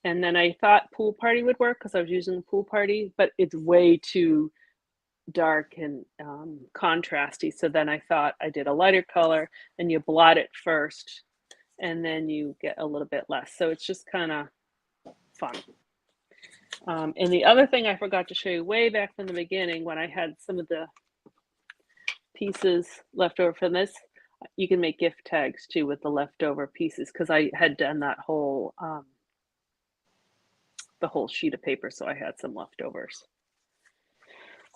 [SPEAKER 1] And then I thought Pool Party would work because I was using the Pool Party, but it's way too dark and contrasty. So then I thought I did a lighter color, and you blot it first, and then you get a little bit less. So it's just kind of fun. And the other thing I forgot to show you way back from the beginning, when I had some of the pieces left over from this, you can make gift tags too with the leftover pieces, because I had done that whole the whole sheet of paper, so I had some leftovers.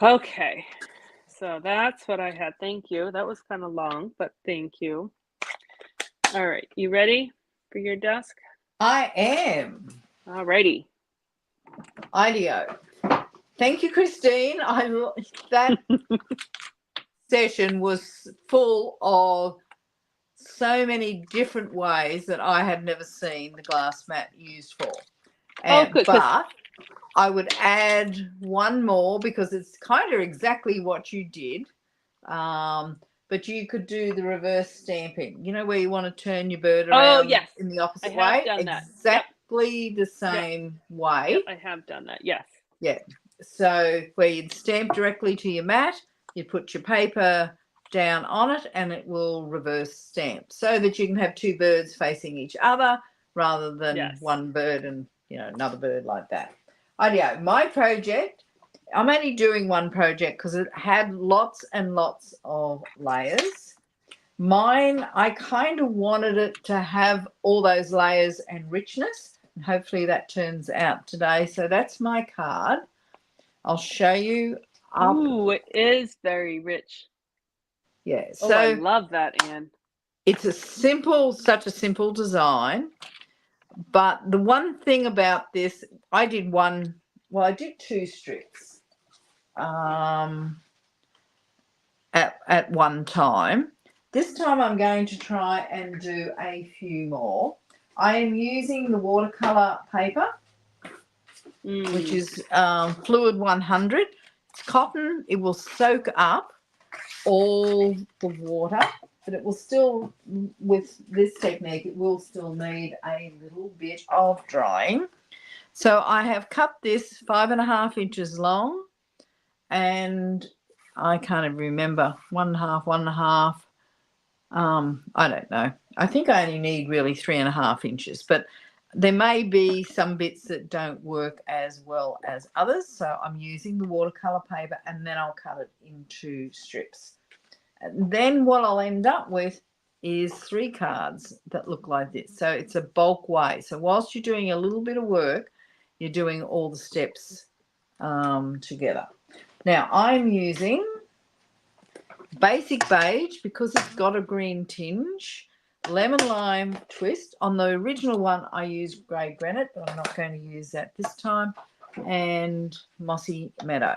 [SPEAKER 1] Okay, so that's what I had. Thank you. That was kind of long, but thank you. All right, you ready for your desk?
[SPEAKER 2] I am.
[SPEAKER 1] All righty.
[SPEAKER 2] Ideo. Thank you, Christine. That session was full of so many different ways that I had never seen the glass mat used for. And,
[SPEAKER 1] good.
[SPEAKER 2] But I would add one more because it's kind of exactly what you did. But you could do the reverse stamping. You know, where you want to turn your bird around in the opposite way? I have done that. Exactly the same way.
[SPEAKER 1] Yep, I have done that, yes.
[SPEAKER 2] Yeah. So where you'd stamp directly to your mat, you'd put your paper down on it and it will reverse stamp so that you can have two birds facing each other rather than
[SPEAKER 1] Yes.
[SPEAKER 2] one bird and another bird like that. Idea. My project, I'm only doing one project because it had lots and lots of layers. Mine, I kind of wanted it to have all those layers and richness. And hopefully that turns out today. So that's my card. I'll show you up.
[SPEAKER 1] Ooh, it is very rich.
[SPEAKER 2] Yeah.
[SPEAKER 1] Oh, I
[SPEAKER 2] So
[SPEAKER 1] love that, Anne.
[SPEAKER 2] it's such a simple design. But the one thing about this, I did two strips at one time. This time I'm going to try and do a few more. I am using the watercolor paper, which is Fluid 100. It's cotton. It will soak up all the water, but it will still, with this technique, it will still need a little bit of drying. So I have cut this 5.5 inches long, and I can't even remember, 1.5, 1.5. I don't know. I think I only need really 3.5 inches, but there may be some bits that don't work as well as others. So I'm using the watercolor paper and then I'll cut it into strips. And then what I'll end up with is 3 cards that look like this. So it's a bulk way. So whilst you're doing a little bit of work, you're doing all the steps together. Now I'm using Basic Beige because it's got a green tinge. Lemon Lime Twist. On the original one, I used Grey Granite, but I'm not going to use that this time. And Mossy Meadow.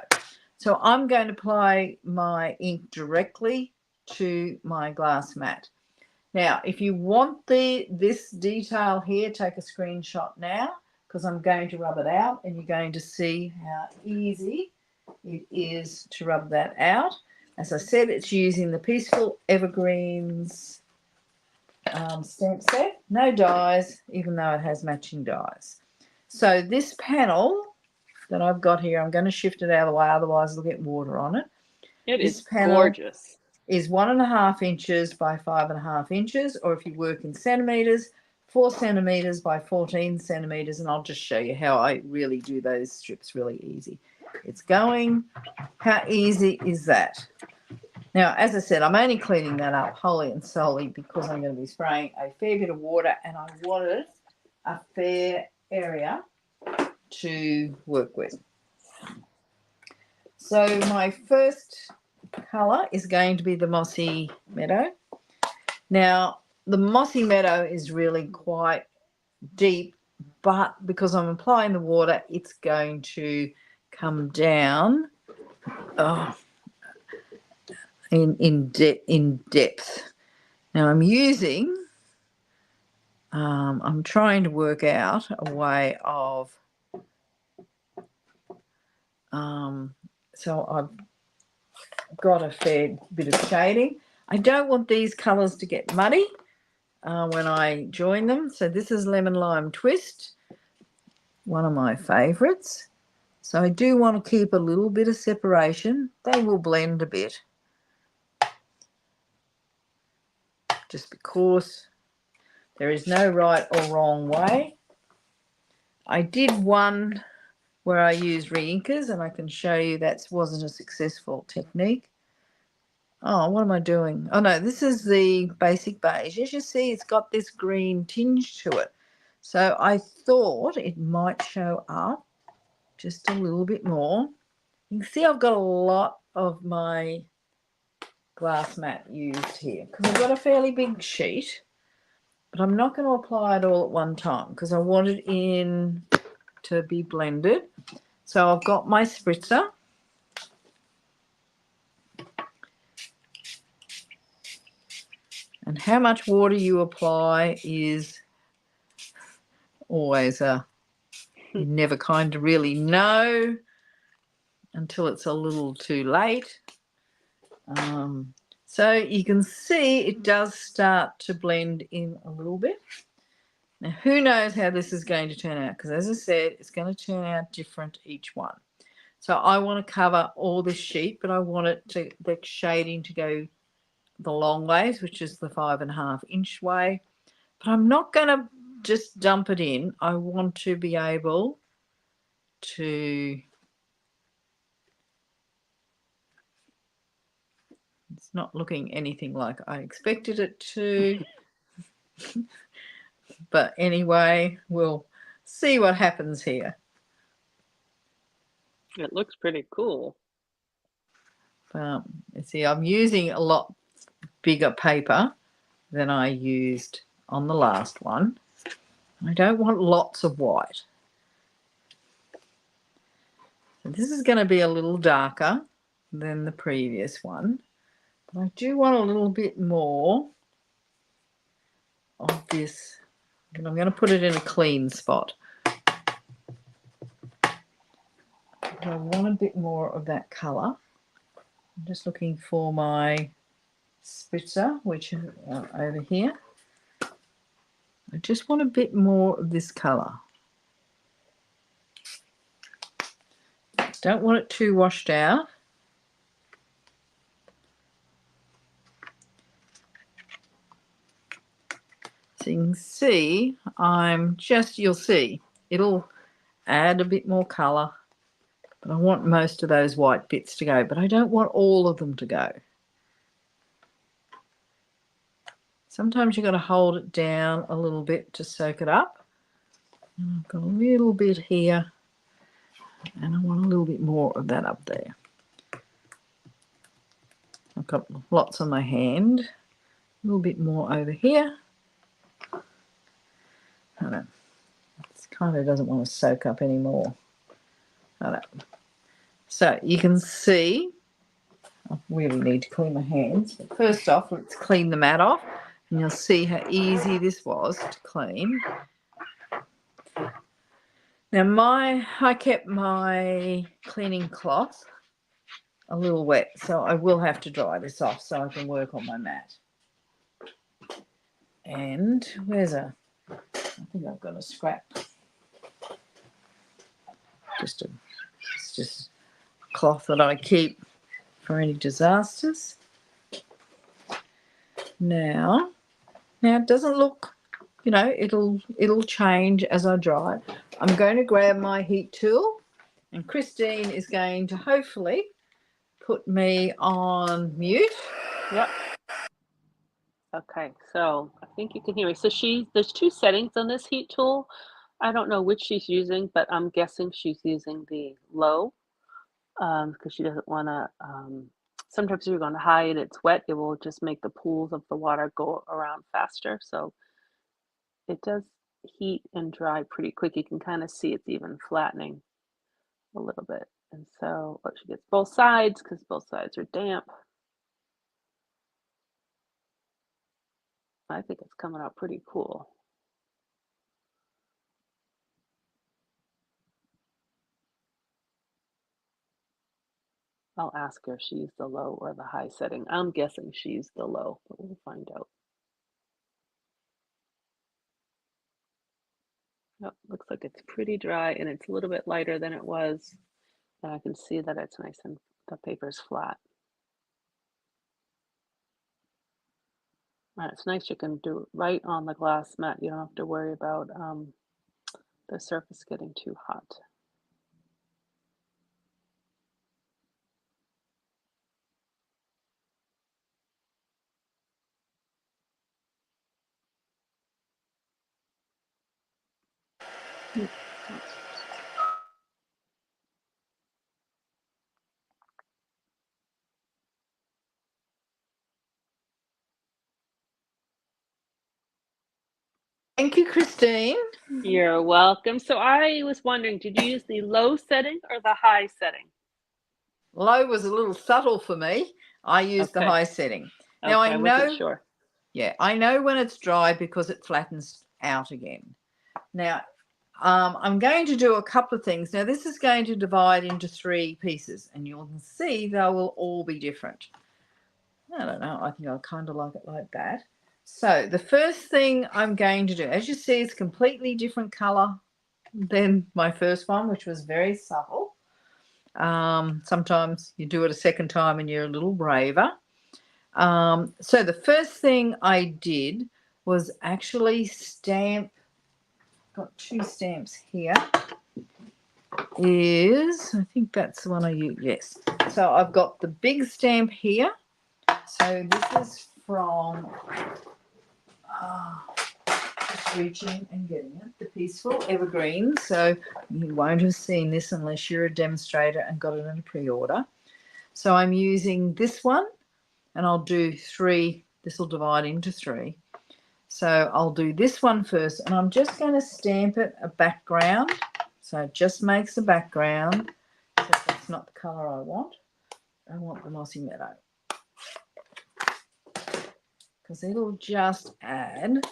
[SPEAKER 2] So I'm going to apply my ink directly to my glass mat. Now, if you want this detail here, take a screenshot now because I'm going to rub it out and you're going to see how easy it is to rub that out. As I said, it's using the Peaceful Evergreens stamp set. No dies, even though it has matching dies. So this panel that I've got here, I'm going to shift it out of the way, otherwise it'll get water on it.
[SPEAKER 1] This panel gorgeous.
[SPEAKER 2] Is 1.5 inches by 5.5 inches, or if you work in centimeters, 4 centimeters by 14 centimeters. And I'll just show you how I really do those strips really easy. It's going. How easy is that? Now, as I said, I'm only cleaning that up wholly and solely because I'm going to be spraying a fair bit of water and I wanted a fair area to work with. So my first colour is going to be the Mossy Meadow. Now, the Mossy Meadow is really quite deep, but because I'm applying the water, it's going to come down in depth. Now I'm using, I'm trying to work out a way of, so I've got a fair bit of shading. I don't want these colours to get muddy when I join them. So this is Lemon Lime Twist, one of my favourites. So I do want to keep a little bit of separation. They will blend a bit, just because there is no right or wrong way. I did one where I used re-inkers, and I can show you that wasn't a successful technique. Oh, what am I doing? Oh, no, this is the Basic Beige. As you see, it's got this green tinge to it. So I thought it might show up just a little bit more. You can see I've got a lot of my glass mat used here because I've got a fairly big sheet, but I'm not going to apply it all at one time because I want it in to be blended. So I've got my spritzer. And how much water you apply is always you never kind of really know until it's a little too late. So you can see it does start to blend in a little bit. Now, who knows how this is going to turn out? Because as I said, it's going to turn out different each one. So I want to cover all this sheet, but I want it to, the shading to go the long ways, which is the 5.5-inch way, but I'm not going to just dump it in. I want to be able to, it's not looking anything like I expected it to, but anyway, we'll see what happens here.
[SPEAKER 1] It looks pretty cool.
[SPEAKER 2] See, I'm using a lot bigger paper than I used on the last one. I don't want lots of white. So this is going to be a little darker than the previous one, but I do want a little bit more of this, and I'm going to put it in a clean spot. I want a bit more of that colour. I'm just looking for my spritzer, which is over here. I just want a bit more of this colour. Don't want it too washed out. So you can see you'll see, it'll add a bit more colour, but I want most of those white bits to go, but I don't want all of them to go. Sometimes you've got to hold it down a little bit to soak it up. And I've got a little bit here, and I want a little bit more of that up there. I've got lots on my hand, a little bit more over here. I don't know. It kind of doesn't want to soak up anymore. I don't know. So you can see, I really need to clean my hands. But first off, let's clean the mat off, and you'll see how easy this was to clean. Now I kept my cleaning cloth a little wet, so I will have to dry this off so I can work on my mat. And I think I've got a scrap. It's just a cloth that I keep for any disasters. Now it doesn't look, it'll change as I dry it. I'm going to grab my heat tool, and Christine is going to hopefully put me on mute.
[SPEAKER 1] Yep. Okay, so I think you can hear me. So there's two settings on this heat tool. I don't know which she's using, but I'm guessing she's using the low because she doesn't want to. Sometimes if you're going high and it's wet, it will just make the pools of the water go around faster. So it does heat and dry pretty quick. You can kind of see it's even flattening a little bit. And so she gets both sides because both sides are damp. I think it's coming out pretty cool. I'll ask her if she used the low or the high setting. I'm guessing she used the low, but we'll find out. Yep, looks like it's pretty dry and it's a little bit lighter than it was. And I can see that it's nice and the paper's flat. All right, it's nice you can do it right on the glass mat. You don't have to worry about the surface getting too hot.
[SPEAKER 2] Thank you, Christine.
[SPEAKER 1] You're welcome. So I was wondering, did you use the low setting or the high setting?
[SPEAKER 2] Low was a little subtle for me. I used the high setting. Now
[SPEAKER 1] I wasn't sure.
[SPEAKER 2] Yeah, I know when it's dry because it flattens out again. Now, I'm going to do a couple of things. Now, this is going to divide into 3 pieces, and you'll see they will all be different. I don't know. I think I kind of like it like that. So the first thing I'm going to do, as you see, it's completely different colour than my first one, which was very subtle. Sometimes you do it a second time and you're a little braver. So the first thing I did was actually stamp. Got 2 stamps here. I think that's the one I use. Yes. So I've got the big stamp here. So this is from just reaching and getting it, the Peaceful Evergreen. So you won't have seen this unless you're a demonstrator and got it in a pre-order. So I'm using this one, and I'll do 3. This will divide into 3. So I'll do this one first, and I'm just going to stamp it a background. So it just makes a background, except that's not the colour I want. I want the Mossy Meadow, because it'll just add.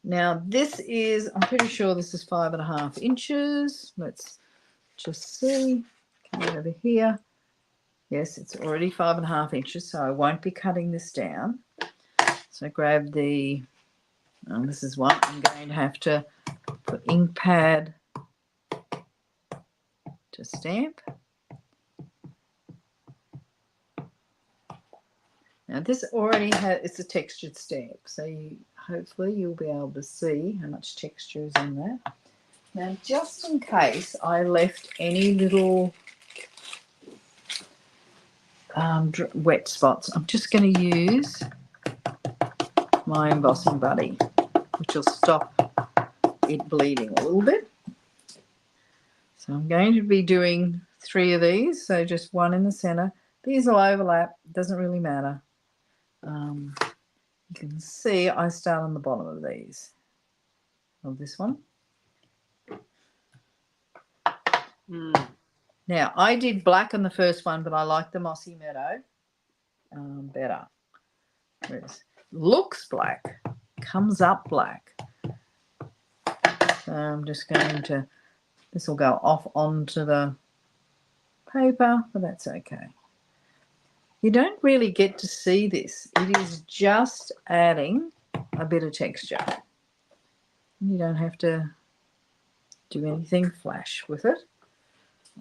[SPEAKER 2] Now this is, I'm pretty sure this is 5.5 inches. Let's just see. Come over here. Yes, it's already 5.5 inches, so I won't be cutting this down. So grab the, this is one I'm going to have to put ink pad to stamp. Now this already has, it's a textured stamp, so hopefully you'll be able to see how much texture is in that. Now just in case I left any little wet spots, I'm just going to use my embossing buddy, which will stop it bleeding a little bit. So I'm going to be doing 3 of these, so just 1 in the center. These will overlap, doesn't really matter. You can see I start on the bottom of these, of this one. Now I did black on the first one, but I like the Mossy Meadow better. Whereas looks black, comes up black. So I'm just going to, this will go off onto the paper, but that's okay. You don't really get to see this. It is just adding a bit of texture. You don't have to do anything flash with it.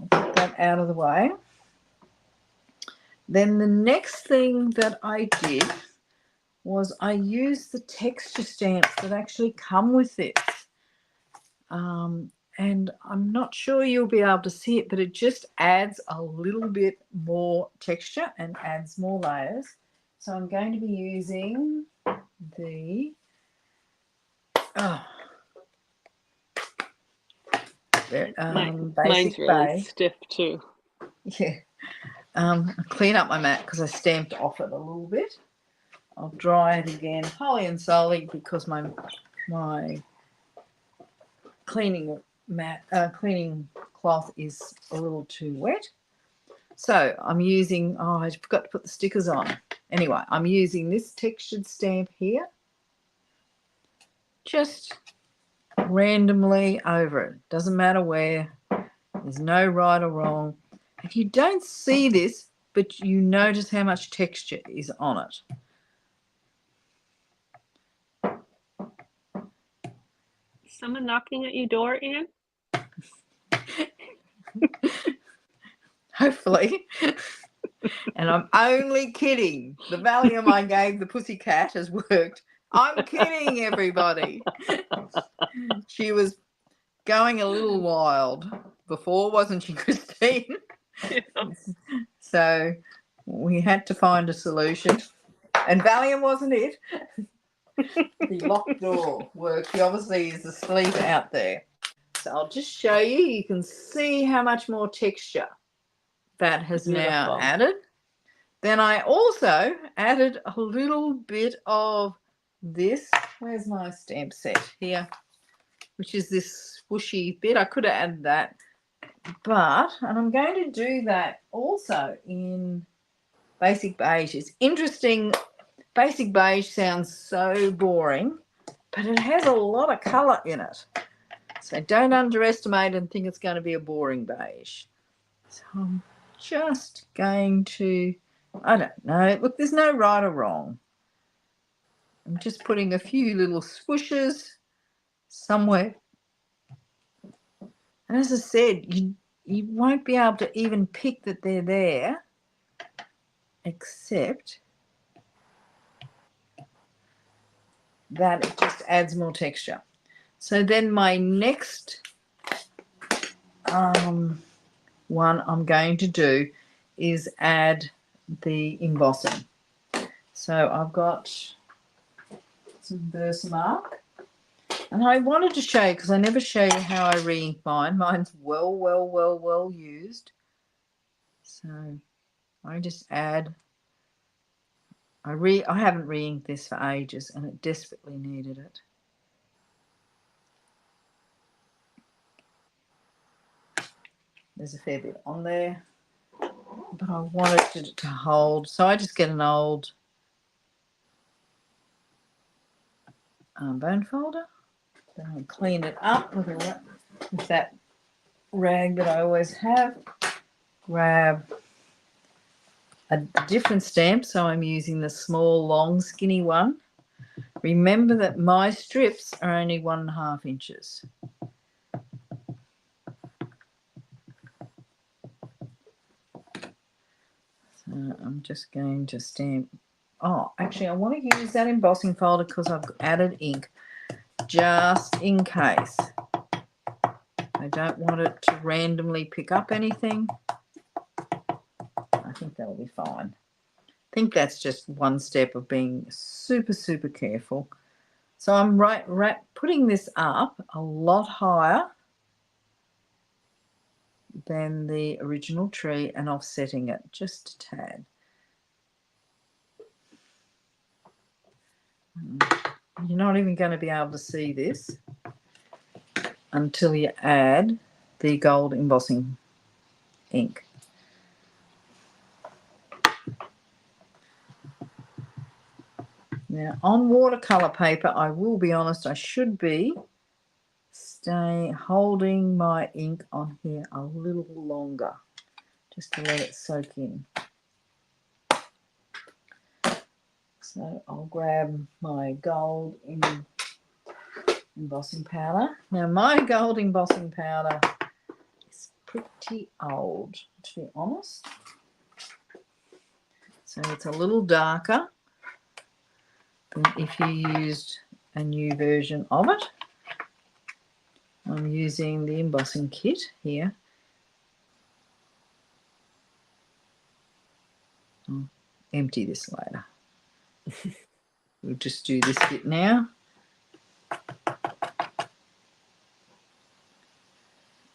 [SPEAKER 2] I'll put that out of the way. Then the next thing that I did was I used the texture stamps that actually come with this. And I'm not sure you'll be able to see it, but it just adds a little bit more texture and adds more layers. So I'm going to be using the
[SPEAKER 1] Mine's
[SPEAKER 2] Basic
[SPEAKER 1] really
[SPEAKER 2] Bay.
[SPEAKER 1] stiff too.
[SPEAKER 2] Yeah. I'll clean up my mat because I stamped off it a little bit. I'll dry it again, wholly and solely, because my cleaning cloth is a little too wet. So I'm using, I forgot to put the stickers on. Anyway, I'm using this textured stamp here, just randomly over it. Doesn't matter where. There's no right or wrong. And you don't see this, but you notice how much texture is on it.
[SPEAKER 1] Someone knocking at your door, Anne?
[SPEAKER 2] Hopefully. And I'm only kidding. The Valium I gave the pussycat has worked. I'm kidding, everybody. She was going a little wild before, wasn't she, Christine?
[SPEAKER 1] Yeah.
[SPEAKER 2] So we had to find a solution. And Valium wasn't it. The locked door worked. He obviously is asleep out there. So I'll just show you. You can see how much more texture that has now added. Then I also added a little bit of this. Where's my stamp set? Here, which is this swooshy bit. I could have added that, and I'm going to do that also in Basic Beige. It's interesting. Basic Beige sounds so boring, but it has a lot of colour in it. So don't underestimate and think it's going to be a boring beige. So I'm just going to, I don't know. Look, there's no right or wrong. I'm just putting a few little swooshes somewhere. And as I said, you you won't be able to even pick that they're there, except that it just adds more texture. So then my next one I'm going to do is add the embossing. So I've got some Versamark, and I wanted to show you because I never show you how I re-ink mine. Mine's well used. So I just add. I haven't re-inked this for ages, and it desperately needed it. There's a fair bit on there, but I wanted it to hold, so I just get an old bone folder. Then I clean it up with that rag that I always have. Grab a different stamp, so I'm using the small, long, skinny one. Remember that my strips are only 1.5 inches. So I'm just going to stamp. Oh, actually, I want to use that embossing folder because I've added ink, just in case. I don't want it to randomly pick up anything. I think that'll be fine. I think that's just one step of being super careful. So I'm putting this up a lot higher than the original tree and offsetting it just a tad. You're not even going to be able to see this until you add the gold embossing ink. Now on watercolor paper, I will be honest, I should be holding my ink on here a little longer just to let it soak in. So I'll grab my gold embossing powder. Now my gold embossing powder is pretty old, to be honest. So it's a little darker than if you used a new version of it. I'm using the embossing kit here. I'll empty this later. We'll just do this bit now.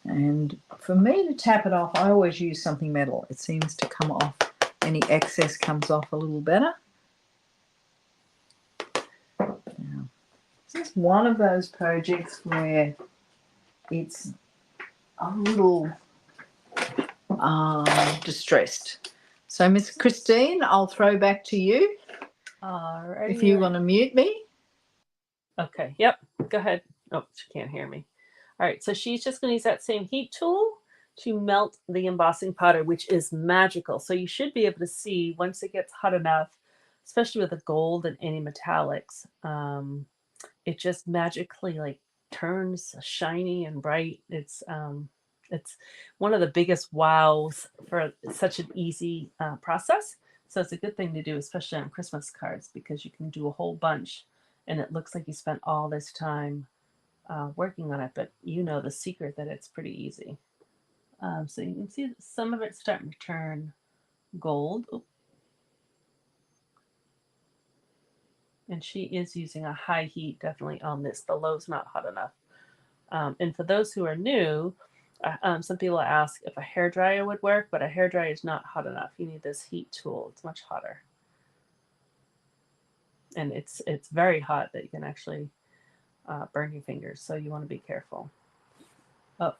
[SPEAKER 2] And for me to tap it off, I always use something metal. It seems to come off, any excess comes off a little better. Now, this is one of those projects where it's a little distressed. So Miss Christine, I'll throw back to you.
[SPEAKER 1] Alrighty.
[SPEAKER 2] If you want to mute me.
[SPEAKER 1] Okay, yep, go ahead. Oh, she can't hear me. All right, so she's just going to use that same heat tool to melt the embossing powder, which is magical. So you should be able to see once it gets hot enough, especially with the gold and any metallics, it just magically like turns shiny and bright. It's one of the biggest wows for such an easy process. So it's a good thing to do, especially on Christmas cards, because you can do a whole bunch and it looks like you spent all this time working on it, but you know the secret that it's pretty easy. So you can see some of it's starting to turn gold. Oop. And she is using a high heat definitely on this. The low's not hot enough. And for those who are new, some people ask if a hairdryer would work, but a hairdryer is not hot enough. You need this heat tool. It's much hotter. And it's very hot that you can actually burn your fingers. So you want to be careful. Oh.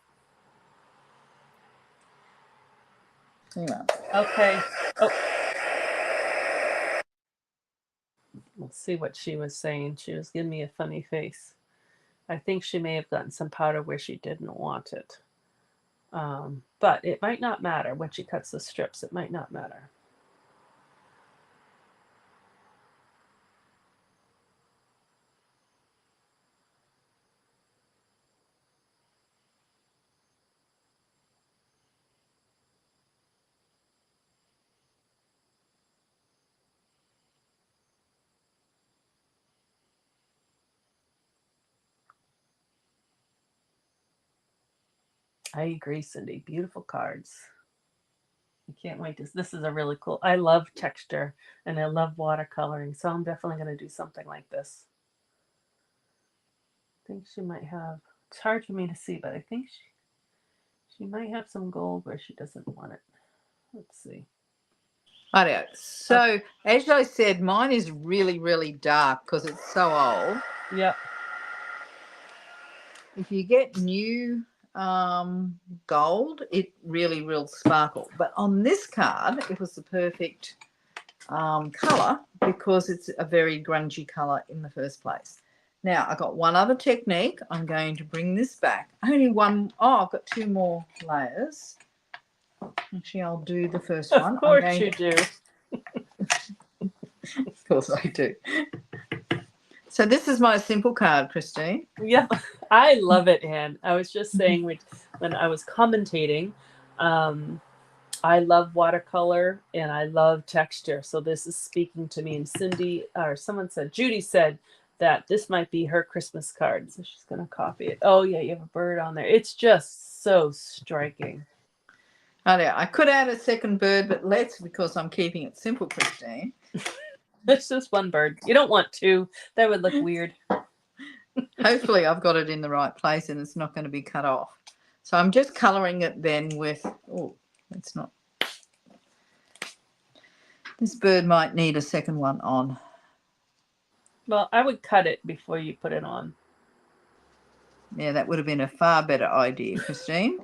[SPEAKER 2] Yeah.
[SPEAKER 1] Okay. Oh. Let's see what she was saying. She was giving me a funny face. I think she may have gotten some powder where she didn't want it. But it might not matter when she cuts the strips. It might not matter. I agree, Cindy. Beautiful cards. I can't wait to. This is a really cool. I love texture and I love watercoloring, so I'm definitely going to do something like this. I think she might have. It's hard for me to see, but I think she might have some gold where she doesn't want it. Let's see.
[SPEAKER 2] Rightio. So, as I said, mine is really, really dark because it's so old.
[SPEAKER 1] Yep.
[SPEAKER 2] If you get new gold, it really will sparkle. But on this card, it was the perfect colour because it's a very grungy colour in the first place. Now, I've got one other technique. I'm going to bring this back. Only one. Oh, I've got two more layers. Actually, I'll do the first one.
[SPEAKER 1] Of course you do.
[SPEAKER 2] Of course I do. So this is my simple card, Christine.
[SPEAKER 1] Yep. I love it, Anne. I was just saying when I was commentating, I love watercolor and I love texture. So this is speaking to me. And Cindy, or someone said, Judy said that this might be her Christmas card. So she's going to copy it. Oh, yeah, you have a bird on there. It's just so striking.
[SPEAKER 2] I could add a second bird, but let's, because I'm keeping it simple, Christine.
[SPEAKER 1] It's just one bird. You don't want two. That would look weird.
[SPEAKER 2] Hopefully I've got it in the right place and it's not going to be cut off. So I'm just colouring it then with, oh, it's not. This bird might need a second one on.
[SPEAKER 1] Well, I would cut it before you put it on.
[SPEAKER 2] Yeah, that would have been a far better idea, Christine.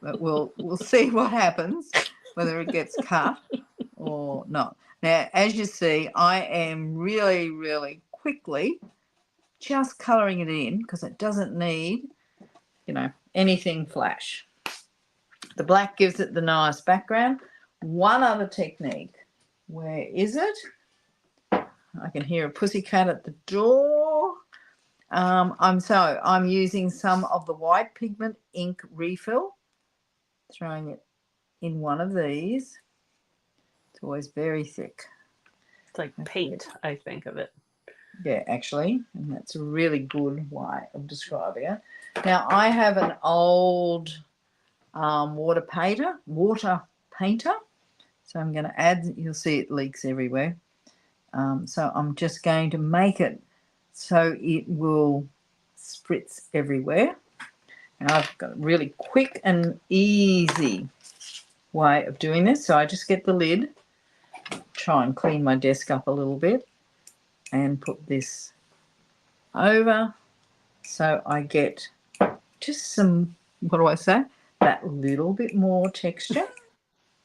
[SPEAKER 2] But we'll see what happens, whether it gets cut or not. Now, as you see, I am really, really quickly just colouring it in because it doesn't need, anything flash. The black gives it the nice background. One other technique. Where is it? I can hear a pussycat at the door. I'm using some of the white pigment ink refill, throwing it in one of these. It's always very thick.
[SPEAKER 1] It's like paint, I think of it.
[SPEAKER 2] Yeah, actually, and that's a really good way of describing it. Now, I have an old water painter, so I'm going to add, you'll see it leaks everywhere. So I'm just going to make it so it will spritz everywhere. And I've got a really quick and easy way of doing this. So I just get the lid, try and clean my desk up a little bit, and put this over so I get just some, what do I say, that little bit more texture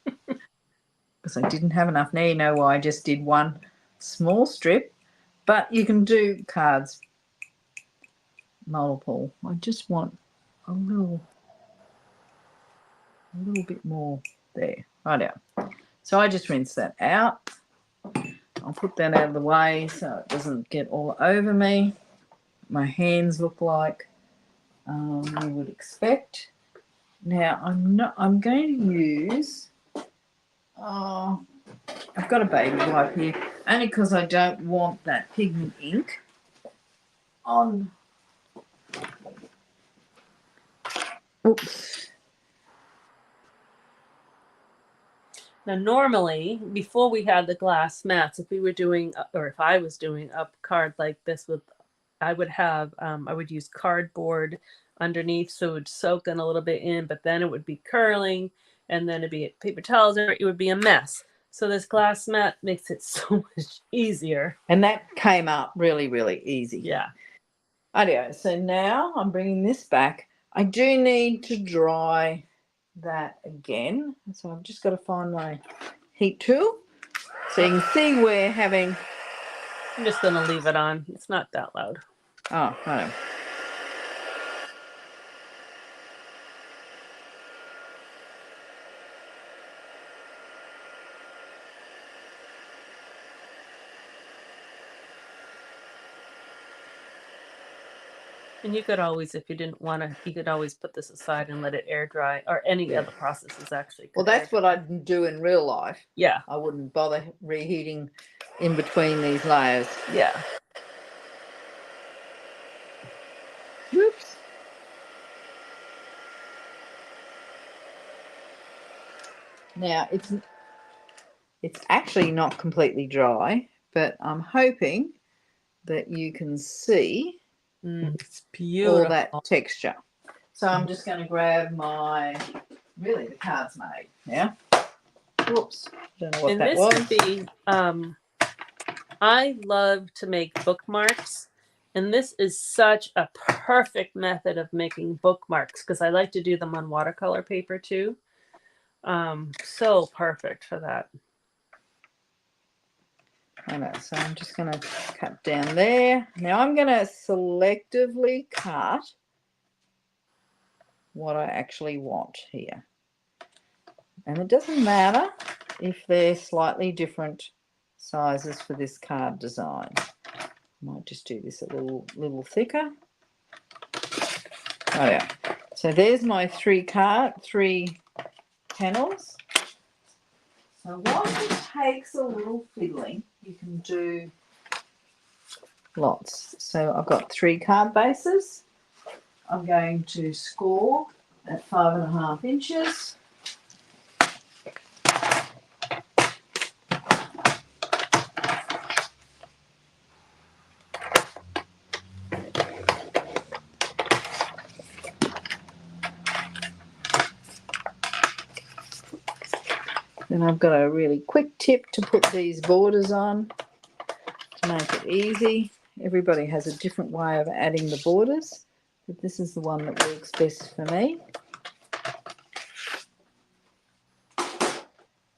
[SPEAKER 2] because I didn't have enough. Now you know why I just did one small strip, but you can do cards multiple. I just want a little bit more there. Right out. So I just rinse that out. I'll put that out of the way so it doesn't get all over me. My hands look like you would expect. Now I'm going to use, I've got a baby wipe here, only because I don't want that pigment ink on. Oops.
[SPEAKER 1] Now, normally, before we had the glass mats, if we were doing, or if I was doing a card like this with, I would use cardboard underneath so it would soak in a little bit in, but then it would be curling and then it'd be paper towels or it would be a mess. So this glass mat makes it so much easier.
[SPEAKER 2] And that came up really, really easy.
[SPEAKER 1] Yeah.
[SPEAKER 2] Rightio. So now I'm bringing this back. I do need to dry that again. So I've just got to find my heat tool. So you can see we're having...
[SPEAKER 1] I'm just going to leave it on. It's not that loud.
[SPEAKER 2] Oh, right.
[SPEAKER 1] And you could always, if you didn't want to, you could always put this aside and let it air dry, or any other processes actually.
[SPEAKER 2] Well, that's what I'd do in real life.
[SPEAKER 1] Yeah.
[SPEAKER 2] I wouldn't bother reheating in between these layers.
[SPEAKER 1] Yeah.
[SPEAKER 2] Whoops. Now it's actually not completely dry, but I'm hoping that you can see
[SPEAKER 3] It's
[SPEAKER 2] all
[SPEAKER 3] beautiful.
[SPEAKER 2] that texture. So I'm just going to grab my, really the card's made now. Whoops, don't know what
[SPEAKER 3] And
[SPEAKER 2] that
[SPEAKER 3] this
[SPEAKER 2] was.
[SPEAKER 3] would be, I love to make bookmarks. And this is such a perfect method of making bookmarks because I like to do them on watercolor paper too. So perfect for that.
[SPEAKER 2] I know, so I'm just going to cut down there. Now I'm going to selectively cut what I actually want here. And it doesn't matter if they're slightly different sizes for this card design. I might just do this a little thicker. Oh yeah. So there's my three panels. So while it takes a little fiddling, you can do lots. So I've got 3 card bases. I'm going to score at 5.5 inches. Then I've got a really quick tip to put these borders on to make it easy. Everybody has a different way of adding the borders, but this is the one that works best for me.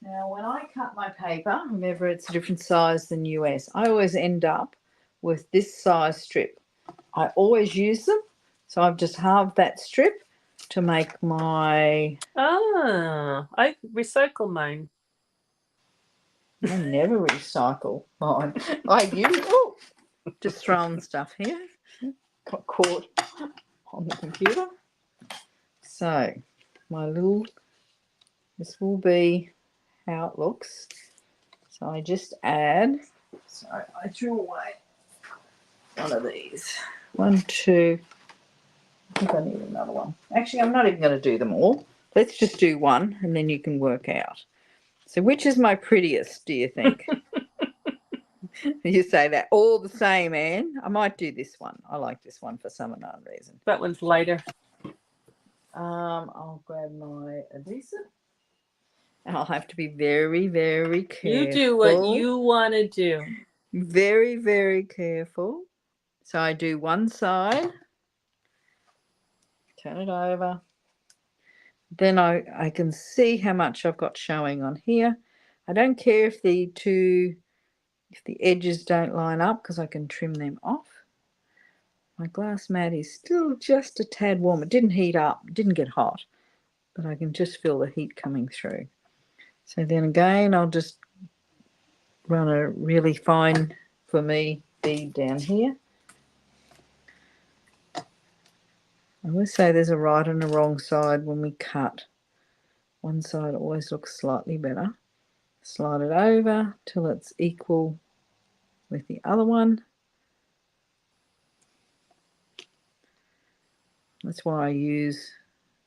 [SPEAKER 2] Now, when I cut my paper, remember it's a different size than US, I always end up with this size strip. I always use them, so I've just halved that strip to make my...
[SPEAKER 3] I recycle mine.
[SPEAKER 2] I never recycle mine. I use... Oh, just throwing stuff here. Got caught on the computer. So, this will be how it looks. So I just add... Sorry, I threw away one of these. 1, 2... I think I need another one. Actually, I'm not even going to do them all. Let's just do one and then you can work out. So which is my prettiest, do you think? You say that all the same, Anne. I might do this one. I like this one for some unknown reason.
[SPEAKER 3] That one's lighter.
[SPEAKER 2] I'll grab my adhesive. And I'll have to be very, very careful.
[SPEAKER 3] You do what you want to do.
[SPEAKER 2] Very, very careful. So I do one side. Turn it over. Then I can see how much I've got showing on here. I don't care if the edges don't line up because I can trim them off. My glass mat is still just a tad warm. It didn't heat up, it didn't get hot, but I can just feel the heat coming through. So then again, I'll just run a really fine, for me, bead down here. I always say there's a right and a wrong side when we cut. One side always looks slightly better. Slide it over till it's equal with the other one. That's why I use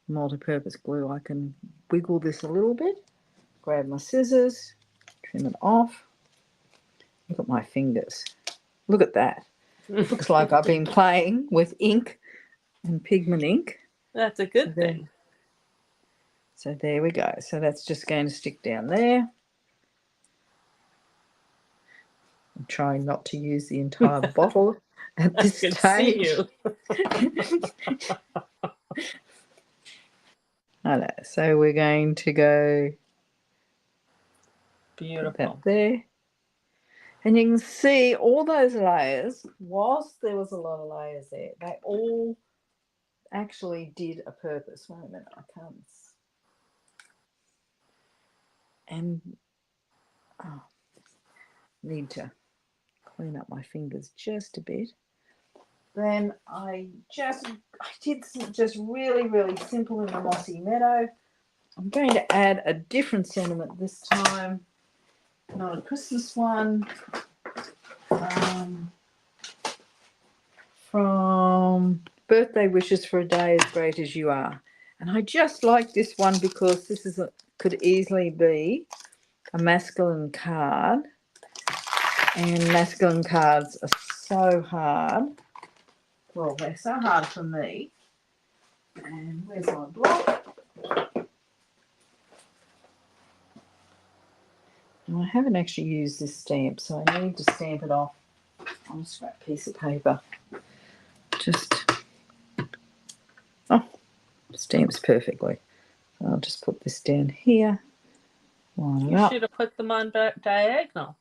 [SPEAKER 2] multi-purpose glue. I can wiggle this a little bit, grab my scissors, trim it off. Look at my fingers. Look at that. Looks like I've been playing with ink and pigment ink.
[SPEAKER 3] That's a good thing.
[SPEAKER 2] So there we go. So that's just going to stick down there. I'm trying not to use the entire bottle at this stage.
[SPEAKER 3] See you.
[SPEAKER 2] So we're going to go
[SPEAKER 3] Beautiful.
[SPEAKER 2] put that there. And you can see all those layers, whilst there was a lot of layers there, they all actually did a purpose. Wait a minute, I can't. And need to clean up my fingers just a bit. Then I did just really, really simple in the mossy meadow. I'm going to add a different sentiment this time, not a Christmas one, from Birthday Wishes for a Day as Great as You Are. And I just like this one because this is could easily be a masculine card. And masculine cards are so hard. Well, they're so hard for me. And where's my block? I haven't actually used this stamp, so I need to stamp it off on a scrap piece of paper. Stamps perfectly. I'll just put this down here. Line it
[SPEAKER 3] You
[SPEAKER 2] up.
[SPEAKER 3] should have put them on diagonal.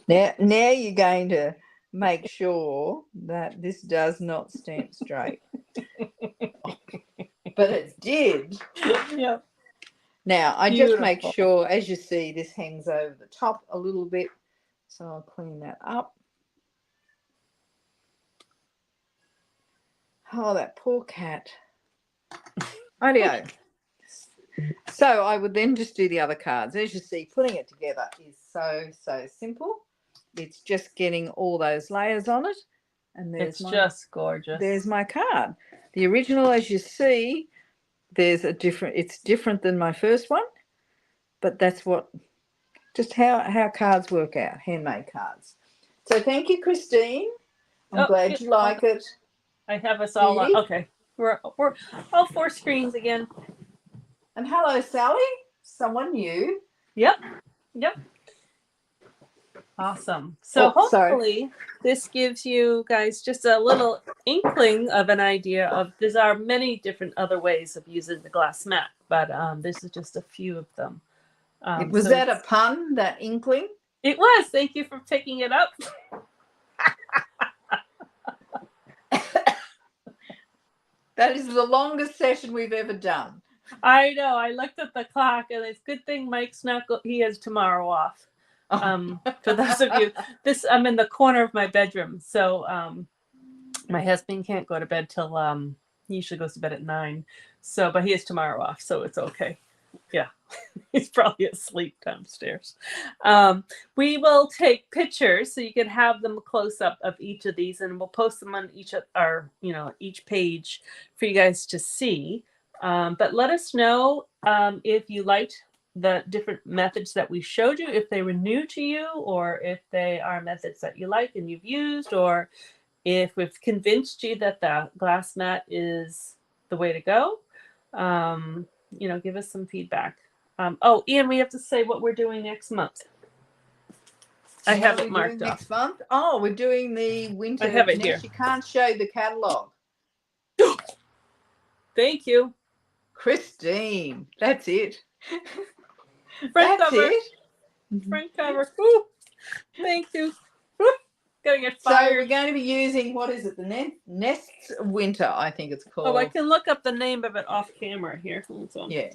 [SPEAKER 2] Now you're going to make sure that this does not stamp straight. But it did.
[SPEAKER 3] Yep.
[SPEAKER 2] Now, I
[SPEAKER 3] Beautiful.
[SPEAKER 2] just make sure, as you see, this hangs over the top a little bit. So I'll clean that up. Oh, that poor cat. Rightio. So I would then just do the other cards. As you see, putting it together is so simple. It's just getting all those layers on it. And
[SPEAKER 3] It's just gorgeous.
[SPEAKER 2] There's my card. The original, as you see, it's different than my first one, but that's just how cards work out, handmade cards. So thank you, Christine. I'm glad you like it.
[SPEAKER 3] I have us all on. Okay, we're all 4 screens again.
[SPEAKER 2] And hello, Sally. Someone new.
[SPEAKER 3] Yep. Awesome. So hopefully this gives you guys just a little inkling of an idea of there are many different other ways of using the glass mat, but this is just a few of them.
[SPEAKER 2] Was that a pun, that inkling?
[SPEAKER 3] It was. Thank you for picking it up.
[SPEAKER 2] That is the longest session we've ever done.
[SPEAKER 3] I know. I looked at the clock, and it's a good thing Mike's not. He has tomorrow off. For those of you, I'm in the corner of my bedroom, so my husband can't go to bed till he usually goes to bed at 9. So, but he has tomorrow off, so it's okay. Yeah, he's probably asleep downstairs. We will take pictures so you can have them close up of each of these, and we'll post them on each page for you guys to see. But let us know if you liked the different methods that we showed you, if they were new to you, or if they are methods that you like and you've used, or if we've convinced you that the glass mat is the way to go. Give us some feedback. Ian, we have to say what we're doing next month. I have it marked up.
[SPEAKER 2] Next month? Oh, we're doing the winter.
[SPEAKER 3] I have it here.
[SPEAKER 2] You can't show the catalogue.
[SPEAKER 3] Thank you,
[SPEAKER 2] Christine. That's it.
[SPEAKER 3] Front
[SPEAKER 2] That's
[SPEAKER 3] cover.
[SPEAKER 2] it.
[SPEAKER 3] Front cover. Ooh, thank you. Ooh, gonna get fired.
[SPEAKER 2] So we're going to be using, what is it? The Nests Winter, I think it's called.
[SPEAKER 3] Oh, I can look up the name of it off camera here.
[SPEAKER 2] Yeah.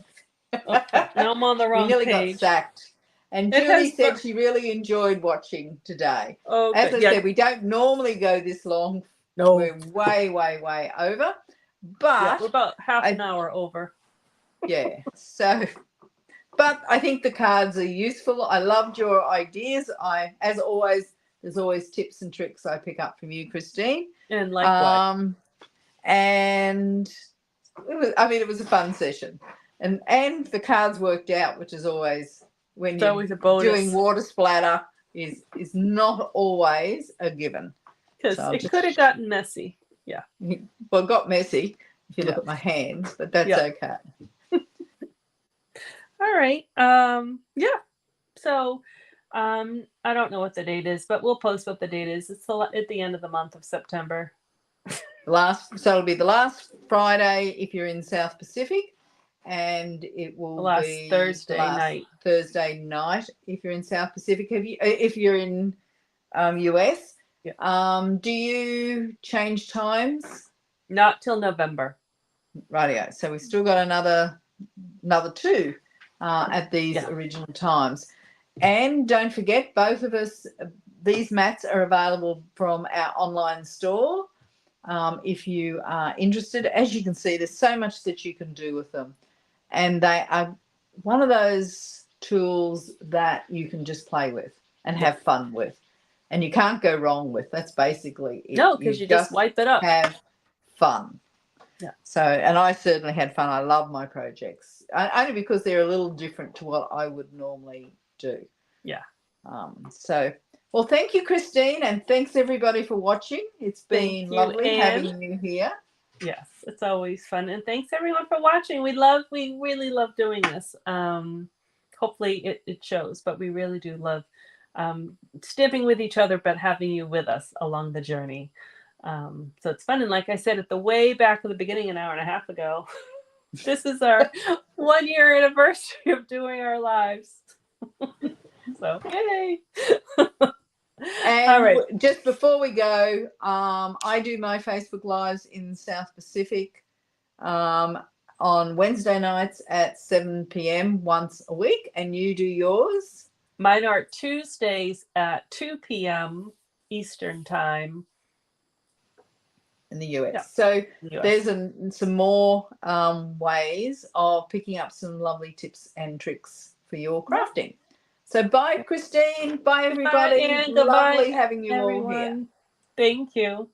[SPEAKER 3] Okay. Now I'm on the wrong
[SPEAKER 2] we nearly
[SPEAKER 3] page.
[SPEAKER 2] got sacked. And Julie said she really enjoyed watching today.
[SPEAKER 3] Okay.
[SPEAKER 2] As I said, we don't normally go this long.
[SPEAKER 3] No.
[SPEAKER 2] We're way over. But
[SPEAKER 3] we're about half an hour over.
[SPEAKER 2] Yeah. So, but I think the cards are useful. I loved your ideas. As always, there's always tips and tricks I pick up from you, Christine.
[SPEAKER 3] And likewise.
[SPEAKER 2] And it was a fun session. And the cards worked out, which is always when you're doing water splatter is not always a given.
[SPEAKER 3] Because it could have gotten messy. Yeah.
[SPEAKER 2] Well, it got messy if you look at my hands, but that's okay.
[SPEAKER 3] All right. So I don't know what the date is, but we'll post what the date is. It's at the end of the month of September.
[SPEAKER 2] So it'll be the last Friday if you're in South Pacific, and it will be
[SPEAKER 3] Thursday night.
[SPEAKER 2] Thursday night if you're in South Pacific. If you're in US, do you change times?
[SPEAKER 3] Not till November.
[SPEAKER 2] Rightio. So we've still got another 2 at these original times. And don't forget, both of us, these mats are available from our online store. If you are interested, as you can see, there's so much that you can do with them. And they are one of those tools that you can just play with and have fun with. And you can't go wrong with. That's basically it.
[SPEAKER 3] No, because you just wipe it up.
[SPEAKER 2] Have fun.
[SPEAKER 3] Yeah.
[SPEAKER 2] So, and I certainly had fun. I love my projects, only because they're a little different to what I would normally do.
[SPEAKER 3] Yeah.
[SPEAKER 2] So, well, thank you, Christine, and thanks everybody for watching. It's
[SPEAKER 3] Thank
[SPEAKER 2] been
[SPEAKER 3] you,
[SPEAKER 2] lovely
[SPEAKER 3] Anne.
[SPEAKER 2] having you here.
[SPEAKER 3] Yes, it's always fun. And thanks everyone for watching. We really love doing this. Hopefully it shows, but we really do love stamping with each other, but having you with us along the journey. So it's fun. And like I said, at the way back at the beginning, an hour and a half ago, this is our 1 year anniversary of doing our lives. So yay.
[SPEAKER 2] And
[SPEAKER 3] All right.
[SPEAKER 2] just before we go, I do my Facebook Lives in South Pacific on Wednesday nights at 7 p.m. once a week, and you do yours?
[SPEAKER 3] Mine are Tuesdays at 2 p.m. Eastern Time.
[SPEAKER 2] In the US.
[SPEAKER 3] Yeah,
[SPEAKER 2] so
[SPEAKER 3] the US.
[SPEAKER 2] There's some more ways of picking up some lovely tips and tricks for your crafting. So bye, Christine. Bye, everybody.
[SPEAKER 3] Goodbye, Anne.
[SPEAKER 2] Lovely
[SPEAKER 3] Goodbye,
[SPEAKER 2] having you all here.
[SPEAKER 3] everyone. Thank you.